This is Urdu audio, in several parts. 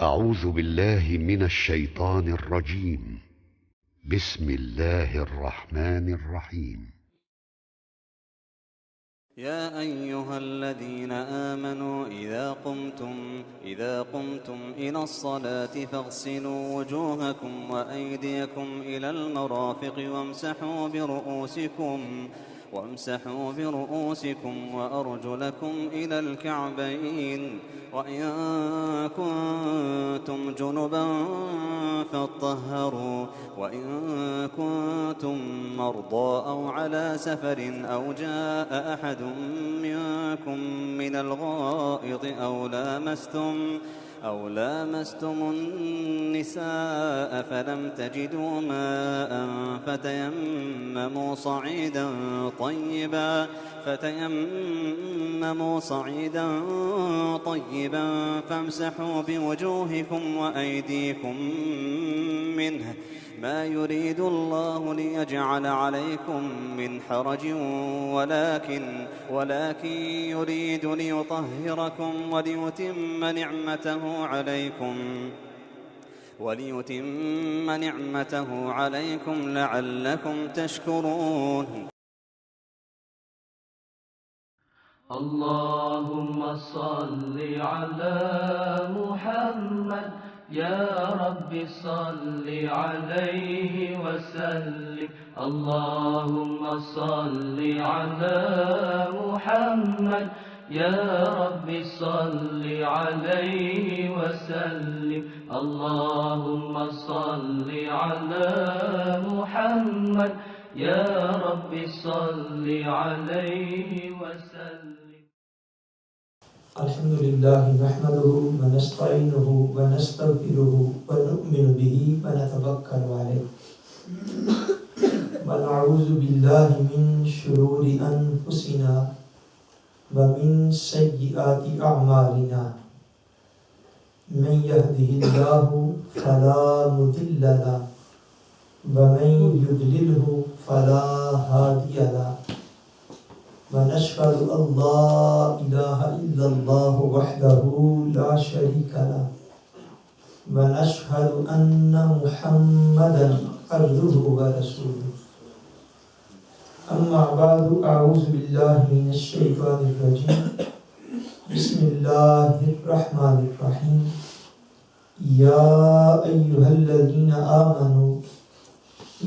أعوذ بالله من الشيطان الرجيم. بسم الله الرحمن الرحيم. يا أيها الذين آمنوا إذا قمتم إلى الصلاة فاغسلوا وجوهكم وأيديكم إلى المرافق وامسحوا برؤوسكم وأرجلكم إلى الكعبين، وإن كنتم جنبا فاطهروا، وإن كنتم مرضى أو على سفر أو جاء أحد منكم من الغائط أو لامستم النساء فلم تجدوا ماء فتيمموا صعيدا طيبا فامسحوا بوجوهكم وأيديكم منه، ما يريد الله ليجعل عليكم من حرج ولكن يريد ليطهركم وليتم نعمته عليكم لعلكم تشكرون. اللهم صل على محمد يا رب صل عليه وسلم. اللهم صل على محمد يا رب صل عليه وسلم. اللهم صل على محمد يا رب صل عليه وسلم. الحمد لله نحمده ونستعينه ونستغفره ونؤمن به ونتوكل عليه ونعوذ بالله من شرور أنفسنا ومن سيئات أعمالنا، من يهده الله فلا مضل له ومن يضلله فلا هادي له، ونشهد أن لا إله إلا الله وحده لا شريك له، ونشهد أن محمدا عبده ورسوله. أما بعد، أعوذ بالله من الشيطان الرجيم. بسم الله الرحمن الرحيم. يا أيها الذين آمنوا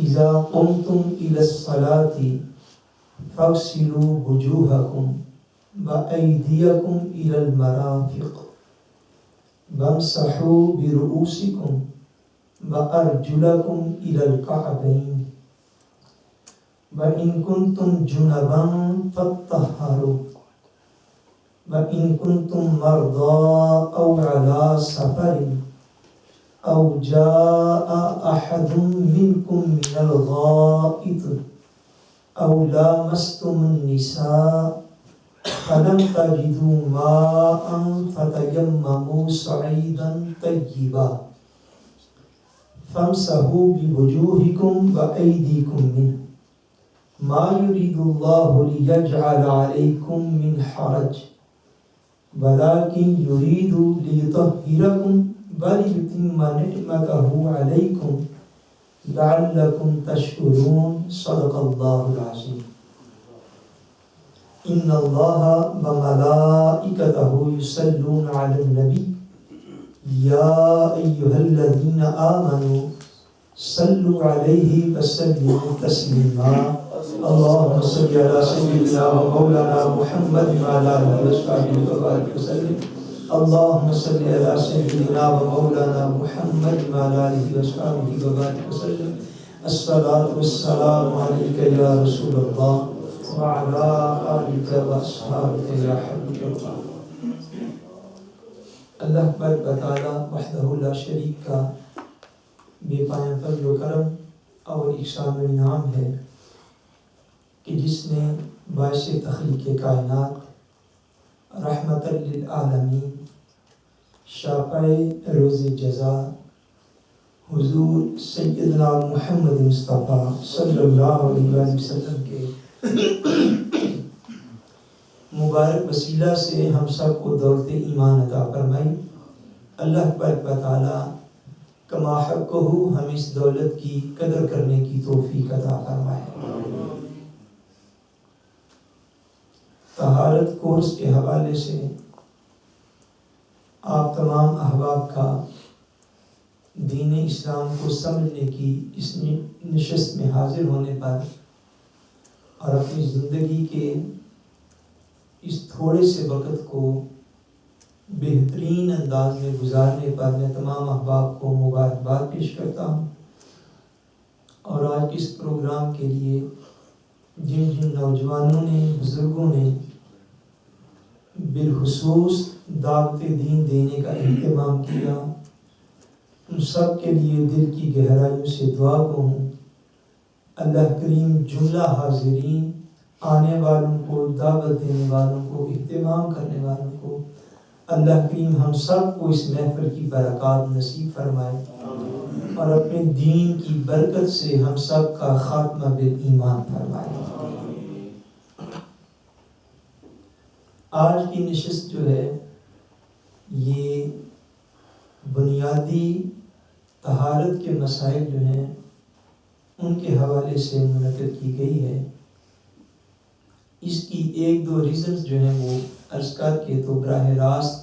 إذا قمتم إلى الصلاة فاغسلوا وجوهكم وأيديكم إلى المرافق وامسحوا برؤوسكم وأرجلكم إلى الكعبين، وإن كنتم جنبا فاطهروا، وإن كنتم مرضى أو على سفر أو جاء أحد منكم من الغائط أو لامستم النساء فلم تجدوا ماء فتيمموا صعيدا طيبا فامسحوا بوجوهكم وأيديكم منه، ما يريد الله ليجعل عليكم من حرج ولكن يريد ليطهركم وليتم نعمته عليكم لعلكم تشكرون. صدق الله العظيم. إن الله وملائكته يصلون على النبي يا أيها الذين آمنوا صلوا عليه وسلموا تسليما. اللهم صل على سيدنا ومولانا محمد وعلى آله وصحبه وبارك وسلم. اللهم صل على سيدنا ومولانا محمد وعلى آله وصحبه وبارك وسلم. الصلاة والسلام عليك يا رسول الله وعلى آلك وأصحابك يا حبيب الله. اللہ پر بتالا وحدہ لا شریک کا بے پایہ فضل و کرم اور احسان و انعام ہے کہ جس نے باعث تخلیق کائنات رحمت للعالمین شافع روز جزا حضور سیدنا محمد مصطفیٰ صلی اللہ علیہ وسلم کے مبارک وسیلہ سے ہم سب کو دولت ایمان عطا فرمائی۔ اللہ تبارک و تعالی کما حقہ ہمیں اس دولت کی قدر کرنے کی توفیق عطا فرمائے۔ طہارت کورس کے حوالے سے آپ تمام احباب کا دین اسلام کو سمجھنے کی اس نشست میں حاضر ہونے پر اور اپنی زندگی کے اس تھوڑے سے وقت کو بہترین انداز میں گزارنے پر میں تمام احباب کو مبارکباد پیش کرتا ہوں۔ اور آج کے اس پروگرام کے لیے جن جن نوجوانوں نے، بزرگوں نے بالخصوص دعوت دین دینے کا اہتمام کیا، ان سب کے لیے دل کی گہرائیوں سے دعا گو ہوں۔ اللہ کریم جملہ حاضرین، آنے والوں کو، دعوت دینے والوں کو، اہتمام کرنے والوں کو، اللہ کریم ہم سب کو اس محفل کی برکات نصیب فرمائے اور اپنے دین کی برکت سے ہم سب کا خاتمہ بالایمان فرمائے۔ آج کی نشست جو ہے یہ بنیادی طہارت کے مسائل جو ہیں ان کے حوالے سے منعقد کی گئی ہے۔ اس کی ایک دو ریزنز جو ہیں وہ عرض کر کے تو براہ راست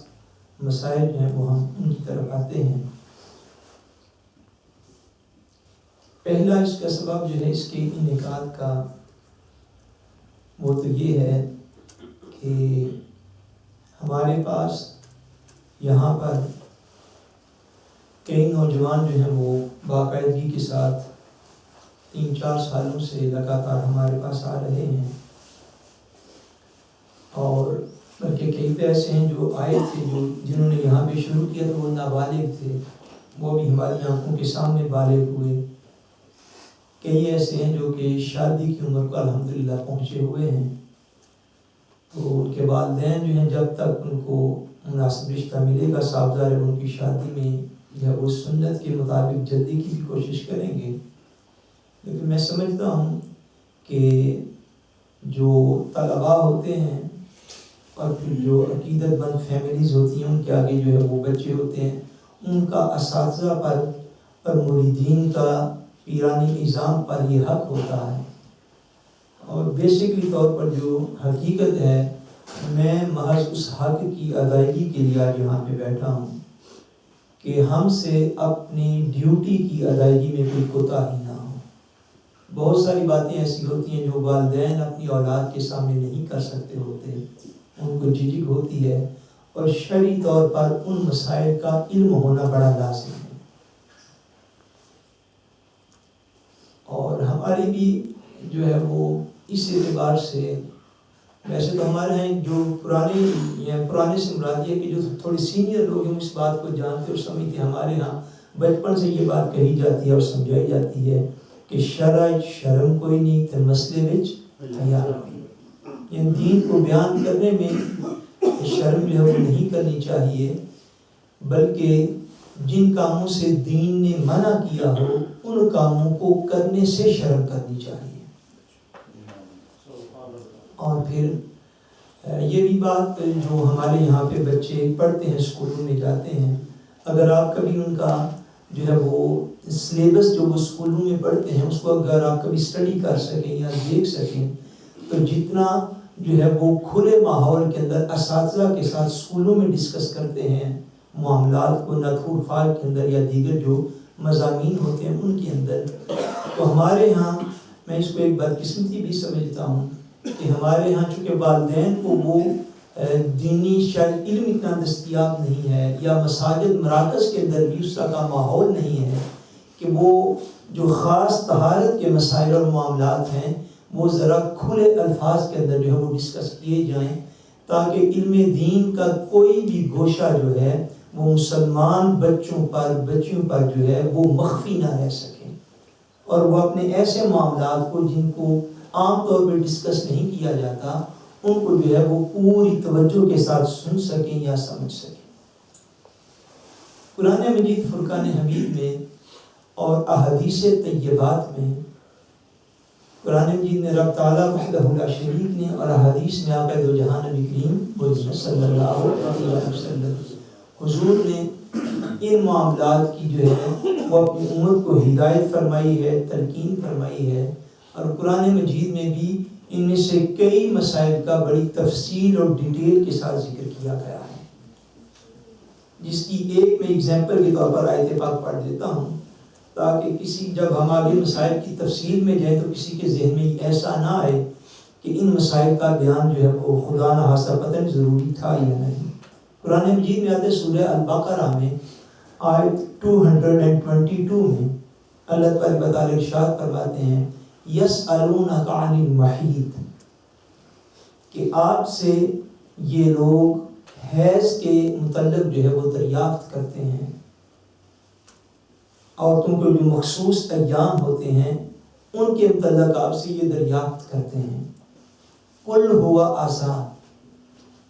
مسائل جو ہیں وہ ہم ان کی طرف آتے ہیں۔ پہلا اس کا سبب جو ہے اس کے انعقاد کا وہ تو یہ ہے کہ ہمارے پاس یہاں پر کئی نوجوان جو ہیں وہ باقاعدگی کے ساتھ 3-4 سالوں سے لگاتار ہمارے پاس آ رہے ہیں، اور بلکہ کئی تو ایسے ہیں جو آئے تھے جنہوں نے یہاں پہ شروع کیا تو وہ نابالغ تھے، وہ بھی ہماری آنکھوں کے سامنے بالغ ہوئے۔ کئی ایسے ہیں جو کہ شادی کی عمر کو الحمدللہ پہنچے ہوئے ہیں، تو ان کے والدین جو ہیں جب تک ان کو مناسب رشتہ ملے گا صاحبزادے ان کی شادی میں یا اس سنت کے مطابق جلدی کی بھی کوشش کریں گے۔ لیکن میں سمجھتا ہوں کہ جو طلباء ہوتے ہیں اور پھر جو عقیدت مند فیملیز ہوتی ہیں ان کے آگے جو ہے وہ بچے ہوتے ہیں، ان کا اساتذہ پر اور مریدین کا پیرانی نظام پر یہ حق ہوتا ہے۔ اور بیسکلی طور پر جو حقیقت ہے، میں محض اس حق کی ادائیگی کے لیے آج یہاں پہ بیٹھا ہوں کہ ہم سے اپنی ڈیوٹی کی ادائیگی میں کوئی کوتاہی نہ ہو۔ بہت ساری باتیں ایسی ہوتی ہیں جو والدین اپنی اولاد کے سامنے نہیں کر سکتے ہوتے، ان کو جھجک ہوتی ہے، اور شرعی طور پر ان مسائل کا علم ہونا بڑا لازم ہے۔ اور ہماری بھی جو ہے وہ اس اعتبار سے، ویسے تو ہمارے ہیں جو پرانے سے مراد یہ کہ جو تھوڑے سینئر لوگ ہیں اس بات کو جانتے اور سمجھتے ہیں۔ ہمارے ہاں بچپن سے یہ بات کہی جاتی ہے اور سمجھائی جاتی ہے کہ شرم کوئی نہیں تے مسئلے وچ حیا، یعنی دین کو بیان کرنے میں شرم جو ہے وہ نہیں کرنی چاہیے، بلکہ جن کاموں سے دین نے منع کیا ہو ان کاموں کو کرنے سے شرم کرنی چاہیے۔ اور پھر یہ بھی بات جو ہمارے یہاں پہ بچے پڑھتے ہیں، اسکولوں میں جاتے ہیں، اگر آپ کبھی ان کا جو ہے وہ سلیبس جو وہ اسکولوں میں پڑھتے ہیں اس کو اگر آپ کبھی اسٹڈی کر سکیں یا دیکھ سکیں تو جتنا جو ہے وہ کھلے ماحول کے اندر اساتذہ کے ساتھ اسکولوں میں ڈسکس کرتے ہیں معاملات کو، نتھو فال کے اندر یا دیگر جو مضامین ہوتے ہیں ان کے اندر، تو ہمارے ہاں میں اس کو ایک بدقسمتی بھی سمجھتا ہوں کہ ہمارے ہاں چونکہ والدین کو وہ دینی شاید علم اتنا دستیاب نہیں ہے، یا مساجد مراکز کے اندر بھی اس طرح کا ماحول نہیں ہے کہ وہ جو خاص طہارت کے مسائل اور معاملات ہیں وہ ذرا کھلے الفاظ کے اندر جو ہے وہ ڈسکس کیے جائیں، تاکہ علم دین کا کوئی بھی گوشہ جو ہے وہ مسلمان بچوں پر بچیوں پر جو ہے وہ مخفی نہ رہ سکیں، اور وہ اپنے ایسے معاملات کو جن کو عام طور پہ ڈسکس نہیں کیا جاتا ان کو جو ہے وہ پوری توجہ کے ساتھ سن سکیں یا سمجھ سکیں۔ قرآن مجید فرقان حمید میں اور احادیث طیبات میں قرآن مجید میں رب تعالیٰ وحدہ لا شریک نے اور احادیث میں آقا دو جہان نبی کریم صلی اللہ علیہ وسلم حضور نے ان معاملات کی جو ہے وہ اپنی امت کو ہدایت فرمائی ہے، تلقین فرمائی ہے، اور قرآن مجید میں بھی ان میں سے کئی مسائل کا بڑی تفصیل اور ڈیٹیل کے ساتھ ذکر کیا گیا ہے، جس کی ایک میں اگزامپل کے طور پر آیت پاک پڑھ دیتا ہوں، تاکہ جب ہم آگے مسائل کی تفصیل میں جائیں تو کسی کے ذہن میں ایسا نہ آئے کہ ان مسائل کا بیان جو ہے وہ خدا نہ خواستہ پتہ نہیں ضروری تھا یا نہیں۔ قرآن مجید میں آتے ہیں سورہ البقرہ میں آیت 222 میں اللہ تبارک و تعالیٰ ارشاد فرماتے ہیں یسألونک عن المحیط، کہ آپ سے یہ لوگ حیض کے متعلق جو ہے وہ دریافت کرتے ہیں، عورتوں کو جو مخصوص ایام ہوتے ہیں ان کے متعلق آپ سے یہ دریافت کرتے ہیں۔ قل ہوا آسان،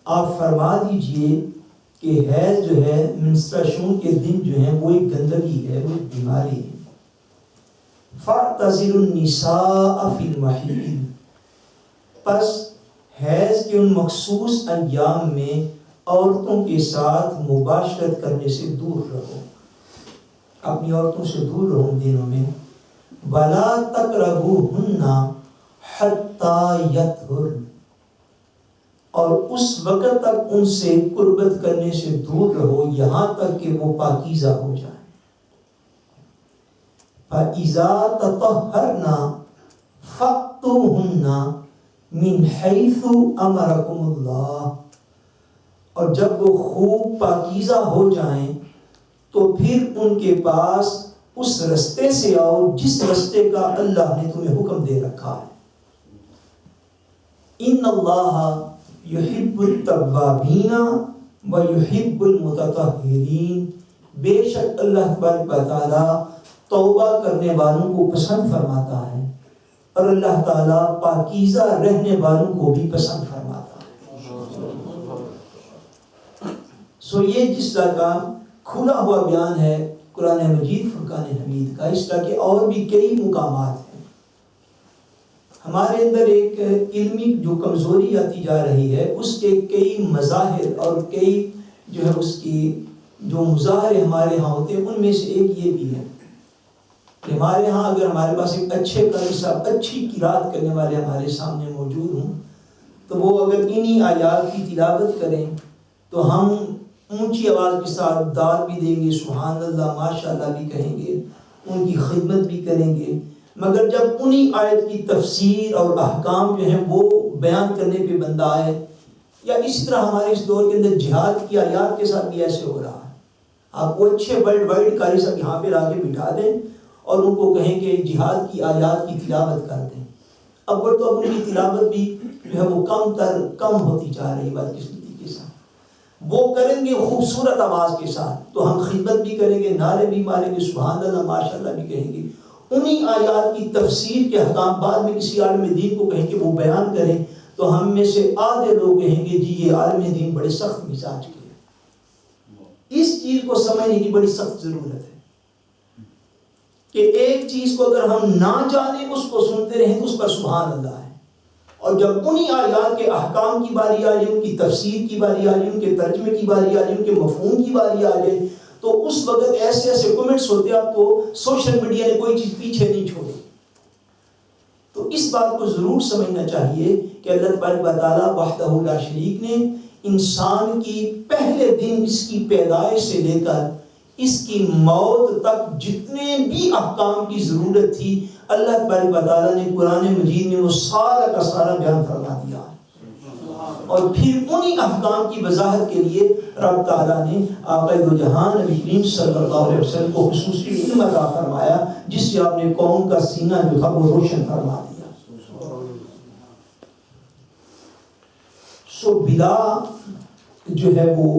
آپ فرما دیجئے کہ حیض جو ہے منسٹریشن کے دن جو ہیں وہ ایک گندگی ہے، وہ ایک بیماری ہے۔ فَاعْتَزِلُوا النِّسَاءَ فِي الْمَحِيضِ، پس حیض کے ان مخصوص ایام میں عورتوں کے ساتھ مباشرت کرنے سے دور رہو، اپنی عورتوں سے دور رہو ان دنوں میں۔ وَلَا تَقْرَبُوهُنَّ حَتَّى يَطْهُرْنَ، اور اس وقت تک ان سے قربت کرنے سے دور رہو یہاں تک کہ وہ پاکیزہ ہو جائیں۔ فَإِذَا تَطَهَّرْنَ فَأْتُوهُنَّ مِنْ حَيْثُ أَمَرَكُمُ اللَّهُ، اور جب وہ خوب پاکیزہ ہو جائیں تو پھر ان کے پاس اس رستے سے آؤ جس رستے کا اللہ نے تمہیں حکم دے رکھا ہے۔ ان اللہ یحب التوابین ویحب المتطہرین، بے شک اللہ تبارک و تعالیٰ توبہ کرنے والوں کو پسند فرماتا ہے اور اللہ تعالیٰ پاکیزہ رہنے والوں کو بھی پسند فرماتا ہے۔ سو یہ جس طرح کا کھلا ہوا بیان ہے قرآن مجید فرقان حمید کا، اس طرح کے اور بھی کئی مقامات ہیں۔ ہمارے اندر ایک علمی جو کمزوری آتی جا رہی ہے، اس کے کئی مظاہر اور کئی جو ہے اس کی جو مظاہرے ہمارے ہاں ہوتے ہیں، ان میں سے ایک یہ بھی ہے کہ ہمارے ہاں اگر ہمارے پاس ایک اچھے قاری صاحب اچھی قرات کرنے والے ہمارے سامنے موجود ہوں تو وہ اگر انہی آیات کی تلاوت کریں تو ہم اونچی آواز کے ساتھ داد بھی دیں گے، سبحان اللہ ماشاء اللہ بھی کہیں گے، ان کی خدمت بھی کریں گے، مگر جب انہی آیت کی تفسیر اور احکام جو ہیں وہ بیان کرنے پہ بندہ آئے، یا اسی طرح ہمارے اس دور کے اندر جہاد کی آیات کے ساتھ بھی ایسے ہو رہا ہے، آپ کو اچھے ورلڈ وائڈ قاری صاحب یہاں پہ لا کے بٹھا دیں اور ان کو کہیں کہ جہاد کی آیات کی تلاوت کر دیں، اب تو ان کی تلاوت بھی جو ہے وہ کم ہوتی جا رہی بات کس طریقے سے وہ کریں گے خوبصورت آواز کے ساتھ تو ہم خدمت بھی کریں گے، نعرے بھی ماریں گے، سبحان اللہ ماشاء اللہ بھی کہیں گے، انہی آیات کی تفسیر کے احکام بعد میں کسی عالم دین کو کہیں کہ وہ بیان کریں تو ہم میں سے آدھے لوگ کہیں گے جی یہ عالم دین بڑے سخت مزاج کے ہیں۔ اس چیز کو سمجھنے کی بڑی سخت ضرورت ہے کہ ایک چیز کو اگر ہم نہ جانیں اس کو سنتے رہیں تو اس پر سبحان اللہ ہے، اور جب انہی آیات کے احکام کی باری آ جائے، ان کی تفسیر کی باری آ جائے، ان کے ترجمے کی باری آ جائے، ان کے مفہوم کی باری آ جائے تو اس وقت ایسے ایسے کمنٹس ہوتے ہیں آپ کو سوشل میڈیا نے کوئی چیز پیچھے نہیں چھوڑی۔ تو اس بات کو ضرور سمجھنا چاہیے کہ اللہ تبارک و تعالیٰ وحدہ لا شریک نے انسان کی پہلے دن اس کی پیدائش سے لے کر اس کی موت تک جتنے بھی احکام کی ضرورت تھی اللہ تبارک و تعالیٰ نے قرآن مجید میں وہ سارا کا سارا بیان فرما دیا، اور پھر انہی احکام کی وضاحت کے لیے رب تعالیٰ نے آقا دو جہان نبی کریم صلی اللہ علیہ وسلم کو خصوصی علم عطا فرمایا جس سے آپ نے قوم کا سینہ جو تھا وہ روشن فرما دیا۔ سو بلا جو ہے وہ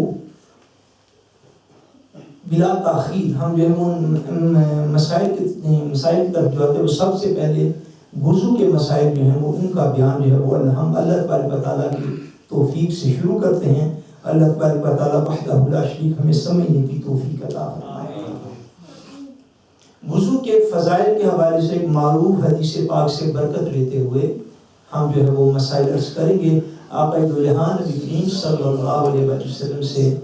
بلا تاخیر ہم جو ہے مسائل کی طرف جو آتے ہیں وہ سب سے پہلے وضو کے مسائل جو ہیں وہ ان کا بیان جو ہے وہ ہم اللہ تبارک و تعالیٰ کی توفیق سے شروع کرتے ہیں۔ اللہ تبارک و تعالیٰ وحدہ لا شریک ہمیں سمجھنے کی توفیق عطا فرمائے۔ وضو کے فضائل کے حوالے سے ایک معروف حدیث پاک سے برکت لیتے ہوئے ہم جو ہے وہ مسائل عرض کریں گے۔ آقا دو جہان نبی کریم صلی اللہ علیہ وسلم سے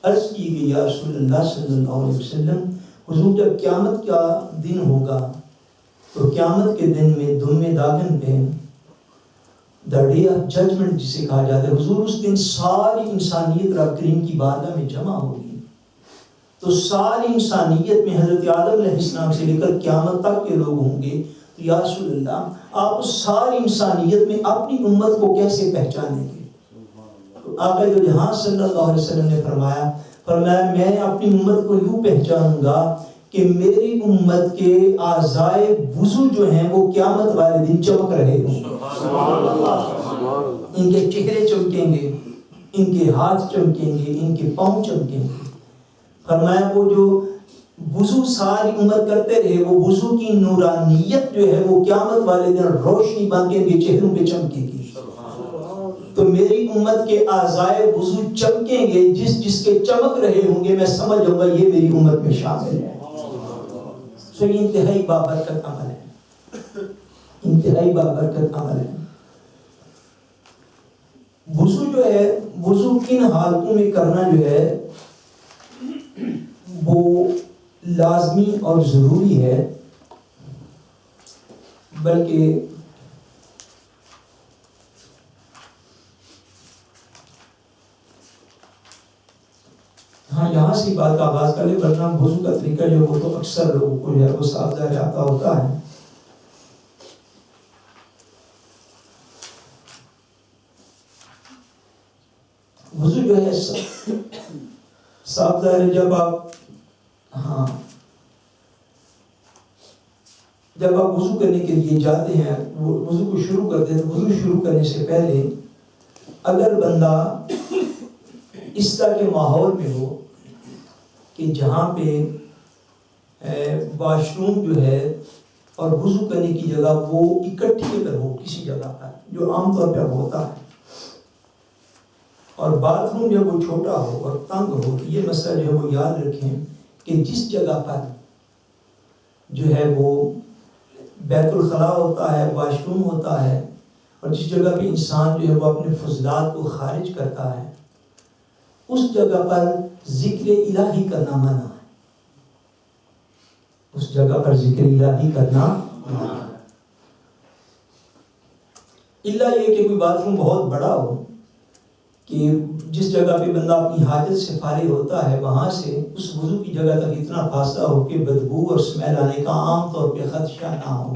عرض کی گئی یا رسول اللہ صلی اللہ علیہ وسلم حضور جب قیامت کا دن ہوگا تو قیامت کے دن میں دم داغن پہ the day of judgment جسے کہا جاتا ہے، حضور اس دن ساری انسانیت رب کریم کی بارگاہ میں جمع ہوگی، تو ساری انسانیت میں حضرت آدم علیہ السلام سے لے کر قیامت تک کے لوگ ہوں گے، تو یا رسول اللہ آپ اس ساری انسانیت میں اپنی امت کو کیسے پہچانیں گے؟ تو آقا دو جہاں صلی اللہ علیہ وسلم نے فرمایا میں اپنی امت کو یوں پہچانوں گا کہ میری امت کے اعضائے وضو جو ہیں وہ قیامت والے دن چمک رہے ہوں، ان کے چہرے چمکیں گے، ان کے ہاتھ چمکیں گے، ان کے پاؤں چمکیں گے۔ فرمایا وہ جو وضو ساری امت کرتے رہے وہ وضو کی نورانیت جو ہے وہ قیامت والے دن روشنی بن کے ان کے چہروں پہ چمکے گی، تو میری امت کے اعضائے وضو چمکیں گے، جس کے چمک رہے ہوں گے میں سمجھ جاؤں گا یہ میری امت میں شامل ہے۔ سو یہ انتہائی بابرکت عمل ہے، انتہائی بابرکت عمل ہے۔ وضو جو ہے، وضو کن حالتوں میں کرنا جو ہے وہ لازمی اور ضروری ہے، بلکہ ہاں یہاں سے بات کا آغاز کریں، ورنہ وضو کا طریقہ جو وہ تو اکثر لوگوں کو جو ہے وہ صاف ظاہر آتا ہوتا ہے۔ وضو جو ہے صاف ظاہر جب آپ وضو کرنے کے لیے جاتے ہیں، وضو کو شروع کرتے ہیں، تو وضو شروع کرنے سے پہلے اگر بندہ اس طرح کے ماحول میں ہو کہ جہاں پہ واش روم جو ہے اور وضو کرنے کی جگہ وہ اکٹھی اگر ہو کسی جگہ پر، جو عام طور پہ ہوتا ہے، اور باتھ روم جب وہ چھوٹا ہو اور تنگ ہو، تو یہ مسئلہ جو ہے وہ یاد رکھیں کہ جس جگہ پر جو ہے وہ بیت الخلاء ہوتا ہے، واش روم ہوتا ہے، اور جس جگہ پہ انسان جو ہے وہ اپنے فضلات کو خارج کرتا ہے، اس جگہ پر ذکر الہی کرنا منع ہے، اس جگہ پر ذکر الہی کرنا منع ہے۔ الا یہ کہ کوئی باتھ روم بہت بڑا ہو کہ جس جگہ پہ بندہ اپنی حاجت سے فارغ ہوتا ہے وہاں سے اس وضو کی جگہ تک اتنا فاصلہ ہو کہ بدبو اور سمیل آنے کا عام طور پہ خدشہ نہ ہو،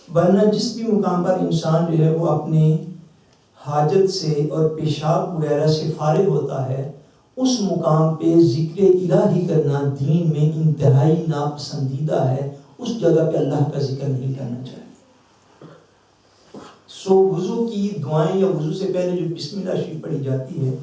ورنہ جس بھی مقام پر انسان جو ہے وہ اپنے حاجت سے اور پیشاب وغیرہ سے فارغ ہوتا ہے، اس مقام پہ ذکر الہی کرنا دین میں انتہائی ناپسندیدہ ہے، اس جگہ پہ اللہ کا ذکر نہیں کرنا چاہیے۔ سو وضو کی دعائیں یا وضو سے پہلے جو بسم اللہ شریف پڑھی جاتی ہے،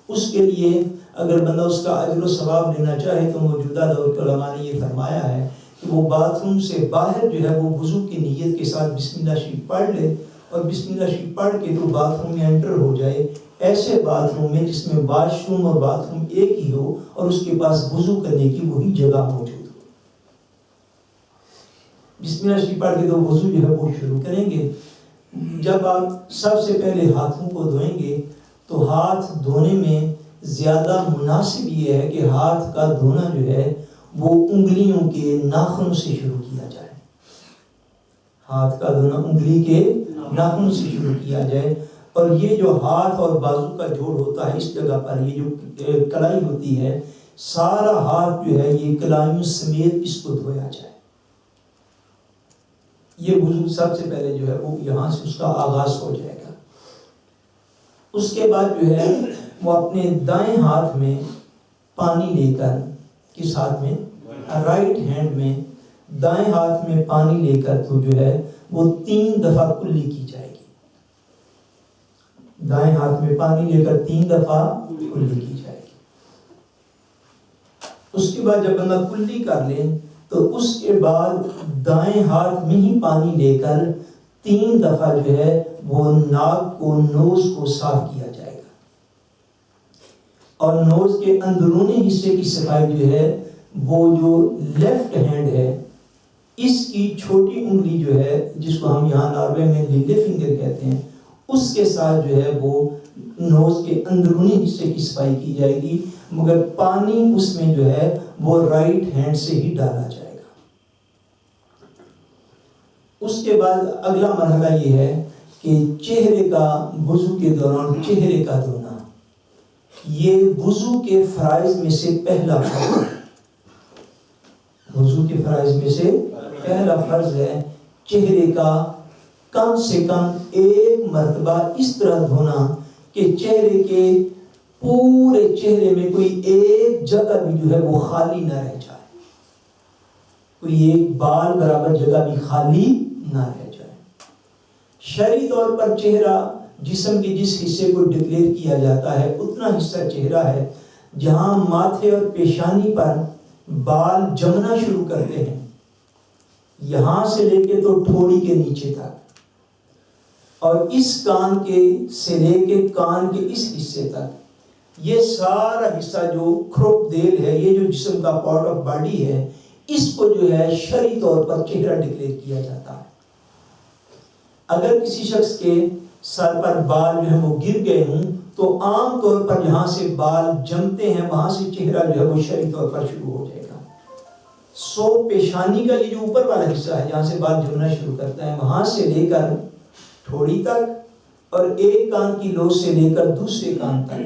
اس کے لیے اگر بندہ اس کا اجر و ثواب لینا چاہے تو موجودہ دور کے علماء نے یہ فرمایا ہے کہ وہ باتھ روم سے باہر جو ہے وہ وضو کی نیت کے ساتھ بسم اللہ شریف پڑھ لے، اور بسم اللہ شریف پڑھ کے تو باتھ روم میں انٹر ہو جائے، ایسے باتھ روم میں جس میں واش روم اور باتھ روم ایک ہی ہو اور اس کے پاس وضو کرنے کی وہی جگہ موجود ہو۔ بسم اللہ شریف پڑھ کے تو وضو جو ہے وہ شروع کریں گے۔ جب آپ سب سے پہلے ہاتھوں کو دھوئیں گے تو ہاتھ دھونے میں زیادہ مناسب یہ ہے کہ ہاتھ کا دھونا جو ہے وہ انگلیوں کے ناخنوں سے شروع کیا جائے، ہاتھ کا دھونا انگلی کے ناخنوں سے شروع کیا جائے، اور یہ جو ہاتھ اور بازو کا جوڑ ہوتا ہے اس جگہ پر یہ جو کلائی ہوتی ہے، سارا ہاتھ جو ہے یہ کلائیوں سمیت اس کو دھویا جائے۔ یہ وضو سب سے پہلے جو ہے وہ یہاں سے اس کا آغاز ہو جائے گا۔ اس کے بعد جو ہے وہ اپنے دائیں ہاتھ میں پانی لے کر، کس ہاتھ میں؟ رائٹ ہینڈ میں دائیں ہاتھ میں پانی لے کر تو جو ہے وہ 3 دفعہ کلی کی جائے گی، دائیں ہاتھ میں پانی لے کر 3 دفعہ کلی کی جائے گی۔ اس کے بعد جب بندہ کلی کر لے تو اس کے بعد دائیں ہاتھ میں ہی پانی لے کر 3 دفعہ جو ہے وہ ناک کو، نوز کو صاف کیا جائے گا، اور نوز کے اندرونی حصے کی صفائی جو ہے وہ جو لیفٹ ہینڈ ہے اس کی چھوٹی انگلی جو ہے جس کو ہم یہاں ناروے میں لٹل فنگر کہتے ہیں، اس کے ساتھ جو ہے وہ نوز کے اندرونی حصے کی صفائی کی جائے گی، مگر پانی اس میں جو ہے وہ رائٹ ہینڈ سے ہی ڈالا جائے گا۔ اس کے بعد اگلا مرحلہ یہ ہے کہ چہرے کا وضو کے دوران چہرے کا دھونا، یہ وضو کے فرائض میں سے پہلا فرض ہے۔ وضو کے فرائض میں سے پہلا فرض ہے چہرے کا کم سے کم ایک مرتبہ اس طرح دھونا کہ چہرے کے پورے چہرے میں کوئی ایک جگہ بھی جو ہے وہ خالی نہ رہ جائے، کوئی ایک بال برابر جگہ بھی خالی نہ رہ جائے۔ شرعی طور پر چہرہ جسم کے جس حصے کو ڈکلیئر کیا جاتا ہے اتنا حصہ چہرہ ہے جہاں ماتھے اور پیشانی پر بال جمنا شروع کرتے ہیں، یہاں سے لے کے تو ٹھوڑی کے نیچے تک، اور اس کان کے سے لے کے کان کے اس حصے تک، یہ سارا حصہ جو کھروپ دیل ہے، یہ جو جسم کا پارٹ آف باڈی ہے، اس کو جو ہے شرعی طور پر چہرہ ڈکلیئر کیا جاتا ہے۔ اگر کسی شخص کے سر پر بال جو ہے وہ گر گئے ہوں تو عام طور پر جہاں سے بال جمتے ہیں وہاں سے چہرہ جو ہے وہ شرعی طور پر شروع ہو جائے گا۔ سو پیشانی کا یہ جو اوپر والا حصہ ہے جہاں سے بال جمنا شروع کرتا ہے، وہاں سے لے کر تھوڑی تک اور ایک کان کی لو سے لے کر دوسرے کان تک،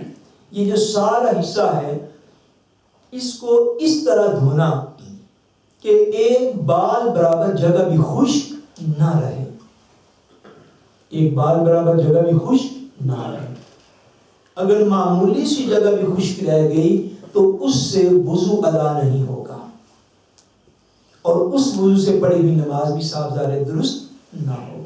یہ جو سارا حصہ ہے اس کو اس طرح دھونا کہ ایک بال برابر جگہ بھی خشک نہ رہے، ایک بال برابر جگہ بھی خشک نہ رہے۔ اگر معمولی سی جگہ بھی خشک رہ گئی تو اس سے وضو ادا نہیں ہوگا، اور اس وضو سے پڑھی ہوئی نماز بھی صاف ظاہر درست نہ ہوگی۔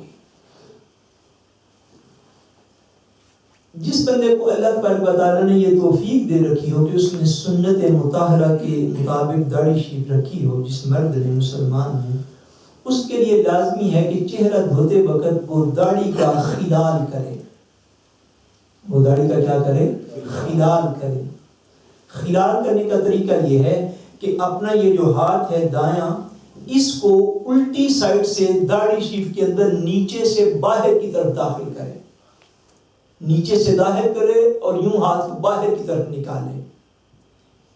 جس بندے کو اللہ تبارک و تعالیٰ نے یہ توفیق دے رکھی ہو کہ اس نے سنت مطہرہ کے مطابق داڑھی شریف رکھی ہو، جس مرد نے مسلمان نے، اس کے لیے لازمی ہے کہ چہرہ دھوتے وقت وہ داڑھی کا خلال کرے۔ وہ داڑھی کا کیا کرے؟ خلال کرے۔ خلال کرنے کا طریقہ یہ ہے کہ اپنا یہ جو ہاتھ ہے دایاں، اس کو الٹی سائڈ سے داڑھی شریف کے اندر نیچے سے باہر کی طرف داخل کرے، نیچے سے داخل کرے اور یوں ہاتھ کو باہر کی طرف نکالے۔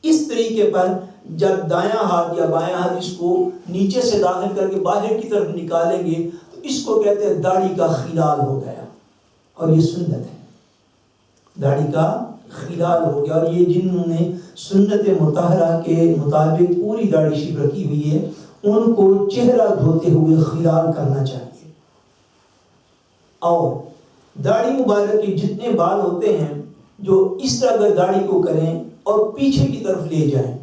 اس طریقے پر جب دایاں ہاتھ یا بایاں ہاتھ اس کو نیچے سے داخل کر کے باہر کی طرف نکالیں گے تو اس کو کہتے ہیں داڑھی کا خلال ہو گیا، اور یہ سنت ہے، داڑھی کا خلال ہو گیا۔ اور یہ جنہوں نے سنت مطہرہ کے مطابق پوری داڑھی شریف رکھی ہوئی ہے ان کو چہرہ دھوتے ہوئے خلال کرنا چاہیے۔ اور داڑھی مبارک کے جتنے بال ہوتے ہیں جو اس طرح اگر داڑھی کو کریں اور پیچھے کی طرف لے جائیں،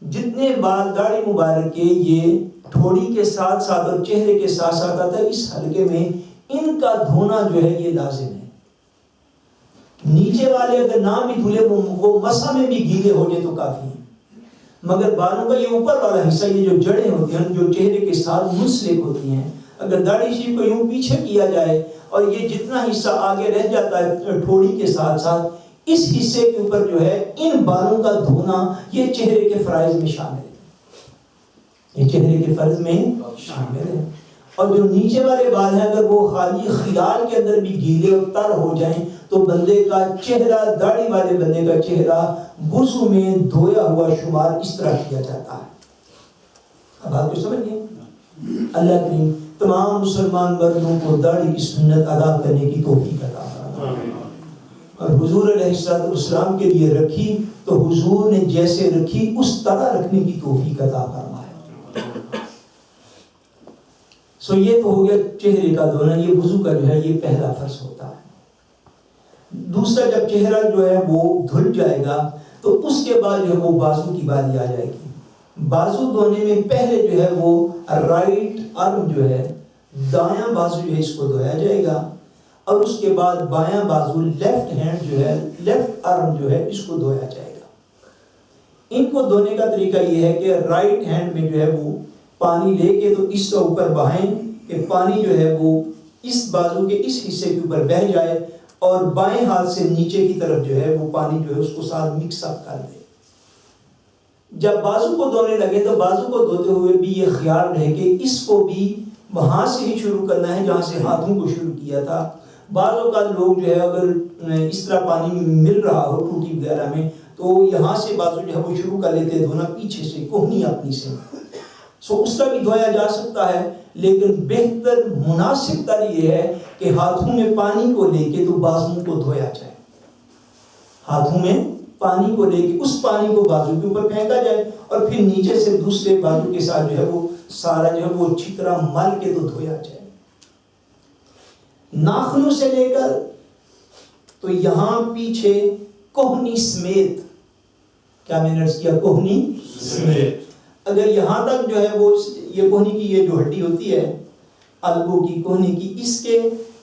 جتنے بال داڑھی مبارک کے یہ ٹھوڑی کے ساتھ ساتھ اور چہرے کے ساتھ ساتھ آتا ہے، اس حلقے میں ان کا دھونا جو ہے یہ لازم ہے۔ نیچے والے اگر نہ بھی دھلے وہ مسح میں بھی گیلے ہو جائے تو کافی ہیں، مگر بالوں کا یہ اوپر والا حصہ، یہ جو جڑیں ہوتی ہیں جو چہرے کے ساتھ منسلک ہوتی ہیں، اگر داڑھی شریف کو یوں پیچھے کیا جائے اور یہ جتنا حصہ آگے رہ جاتا ہے ٹھوڑی کے ساتھ ساتھ، اس حصے کے اوپر جو ہے ان بالوں کا دھونا یہ چہرے کے فرائض میں شامل ہے، یہ چہرے کے فرض میں شامل ہے۔ اور جو نیچے والے بال ہیں اگر وہ خالی خلال کے اندر بھی گیلے اور تر ہو جائیں تو بندے کا چہرہ، داڑھی والے بندے کا چہرہ وضو میں دھویا ہوا شمار اس طرح کیا جاتا ہے۔ اب آپ کو سمجھ گئے؟ اللہ کریم تمام مسلمان مردوں کو داڑھی کی سنت ادا کرنے کی توفیق عطا فرمائے، اور حضور علیہ السلام کے لیے رکھی تو حضور نے جیسے رکھی اس طرح رکھنے کی توفیق عطا فرمائے۔ سو یہ تو ہو گیا چہرے کا دھونا، یہ وضو کا جو ہے یہ پہلا فرض ہوتا ہے۔ دوسرا جب چہرہ جو ہے وہ دھل جائے گا تو اس کے بعد جو ہے وہ بازو کی باری آ جائے گی۔ بازو دھونے میں پہلے جو ہے وہ رائٹ ارم جو ہے، دایاں بازو جو ہے اس کو دھویا جائے گا، اور اس کے بعد بایاں بازو لیفٹ ہینڈ جو ہے، لیفٹ ارم جو ہے اس کو دھویا جائے گا۔ ان کو دھونے کا طریقہ یہ ہے کہ رائٹ ہینڈ میں جو ہے وہ پانی لے کے تو اس سے اوپر بہائیں کہ پانی جو ہے وہ اس بازو کے اس حصے کے اوپر بہہ جائے، اور بائیں ہاتھ سے نیچے کی طرف جو ہے وہ پانی جو ہے اس کو ساتھ مکس اپ کر دے۔ جب بازو کو دھونے لگے تو بازو کو دھوتے ہوئے بھی یہ خیال رہے کہ اس کو بھی وہاں سے ہی شروع کرنا ہے جہاں سے ہاتھوں کو شروع کیا تھا، بعض اوقات لوگ جو ہے اگر اس طرح پانی مل رہا ہو ٹوٹی وغیرہ میں تو یہاں سے بازو جو ہے وہ شروع کر لیتے دھونا پیچھے سے کوہنی اپنی سے، سو اس طرح بھی دھویا جا سکتا ہے، لیکن بہتر مناسب تر یہ ہے کہ ہاتھوں میں پانی کو لے کے تو بازو کو دھویا جائے، ہاتھوں میں پانی کو لے کے اس پانی کو بازو کے اوپر پھینکا جائے اور پھر نیچے سے دوسرے بازو کے ساتھ جو ہے وہ سارا جو ہے وہ اچھی طرح مل کے تو دھویا جائے۔ ناخنوں سے لے کر تو یہاں پیچھے کوہنی سمیت، کیا میں نے عرض کیا؟ کوہنی سمیت، اگر یہاں تک جو ہے وہ یہ کوہنی کی یہ جو ہڈی ہوتی ہے البو کی کوہنی کی، اس کے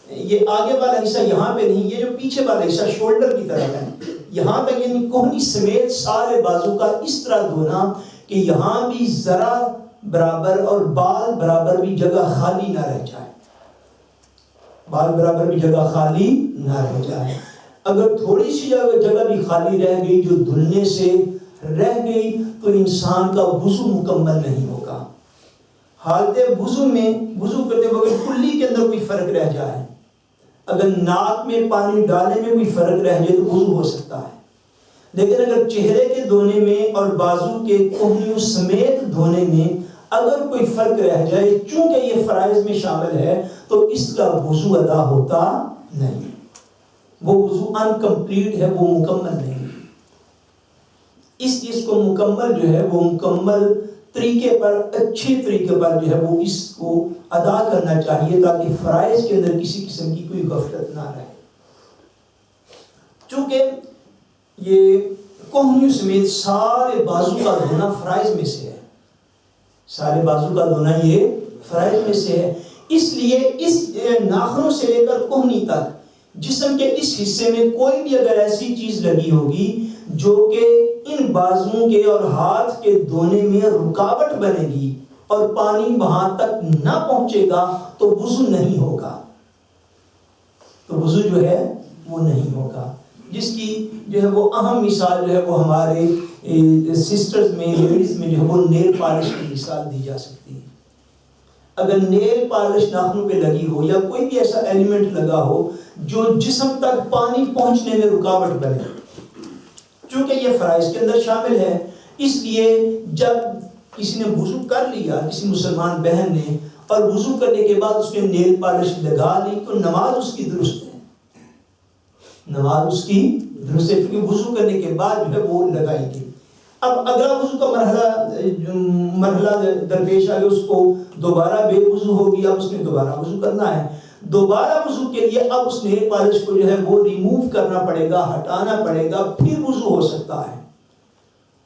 یہ آگے والا حصہ یہاں پہ نہیں، یہ جو پیچھے والا حصہ شولڈر کی طرف ہے، یہاں تک یعنی کوہنی سمیت سارے بازو کا اس طرح دھونا کہ یہاں بھی ذرا برابر اور بال برابر بھی جگہ خالی نہ رہ جائے، بال برابر بھی جگہ خالی نہ رہ جائے۔ اگر تھوڑی سی جگہ بھی خالی رہ گئی جو دھلنے سے رہ گئی تو انسان کا وضو مکمل نہیں ہوگا۔ حالت وضو میں وضو کرتے وقت کلی کے اندر کوئی فرق رہ جائے، اگر ناک میں پانی ڈالنے میں کوئی فرق رہ جائے تو وضو ہو سکتا ہے، لیکن اگر چہرے کے دھونے میں اور بازو کے کوہنیوں سمیت دھونے میں اگر کوئی فرق رہ جائے، چونکہ یہ فرائض میں شامل ہے تو اس کا وضو ادا ہوتا نہیں، وہ وضو انکمپلیٹ ہے، وہ مکمل نہیں۔ اس چیز کو مکمل جو ہے وہ مکمل طریقے پر، اچھے طریقے پر جو ہے وہ اس کو ادا کرنا چاہیے تاکہ فرائض کے اندر کسی قسم کی کوئی غفلت نہ رہے۔ چونکہ یہ کوہنیوں سمیت سارے بازو کا دھونا فرائض میں سے ہے، سارے بازو کا دھونا یہ فرائض میں سے ہے، اس لیے اس ناخنوں سے لے کر کوہنی تک جسم کے اس حصے میں کوئی بھی اگر ایسی چیز لگی ہوگی جو کہ ان بازوؤں کے اور ہاتھ کے دھونے میں رکاوٹ بنے گی اور پانی وہاں تک نہ پہنچے گا تو وضو نہیں ہوگا، تو وضو جو ہے وہ نہیں ہوگا، جس کی جو ہے وہ اہم مثال جو ہے وہ ہمارے سسٹرز میں، لیڈیز میں جو ہے وہ نیل پالش کی مثال دی جا سکتی ہے۔ اگر نیل پالش ناخنوں پہ لگی ہو یا کوئی بھی ایسا ایلیمنٹ لگا ہو جو جسم تک پانی پہنچنے میں رکاوٹ بنے، چونکہ یہ فرائض کے اندر شامل ہے، اس لیے جب کسی نے وضو کر لیا، کسی مسلمان بہن نے، اور وضو کرنے کے بعد اس نے نیل پالش لگا لی تو نماز اس کی درست ہے، نماز اس کی درست ہے، کیونکہ وضو کرنے کے بعد جو ہے وہ لگائی گئی۔ اب اگلا وضو کا مرحلہ درپیش آ گیا، اس کو دوبارہ بے وضو ہوگی، اب اس نے دوبارہ وضو کرنا ہے، دوبارہ وضو کے لیے اب اس نیل پالش کو جو ہے وہ ریموو کرنا پڑے گا، ہٹانا پڑے گا، پھر وضو ہو سکتا ہے۔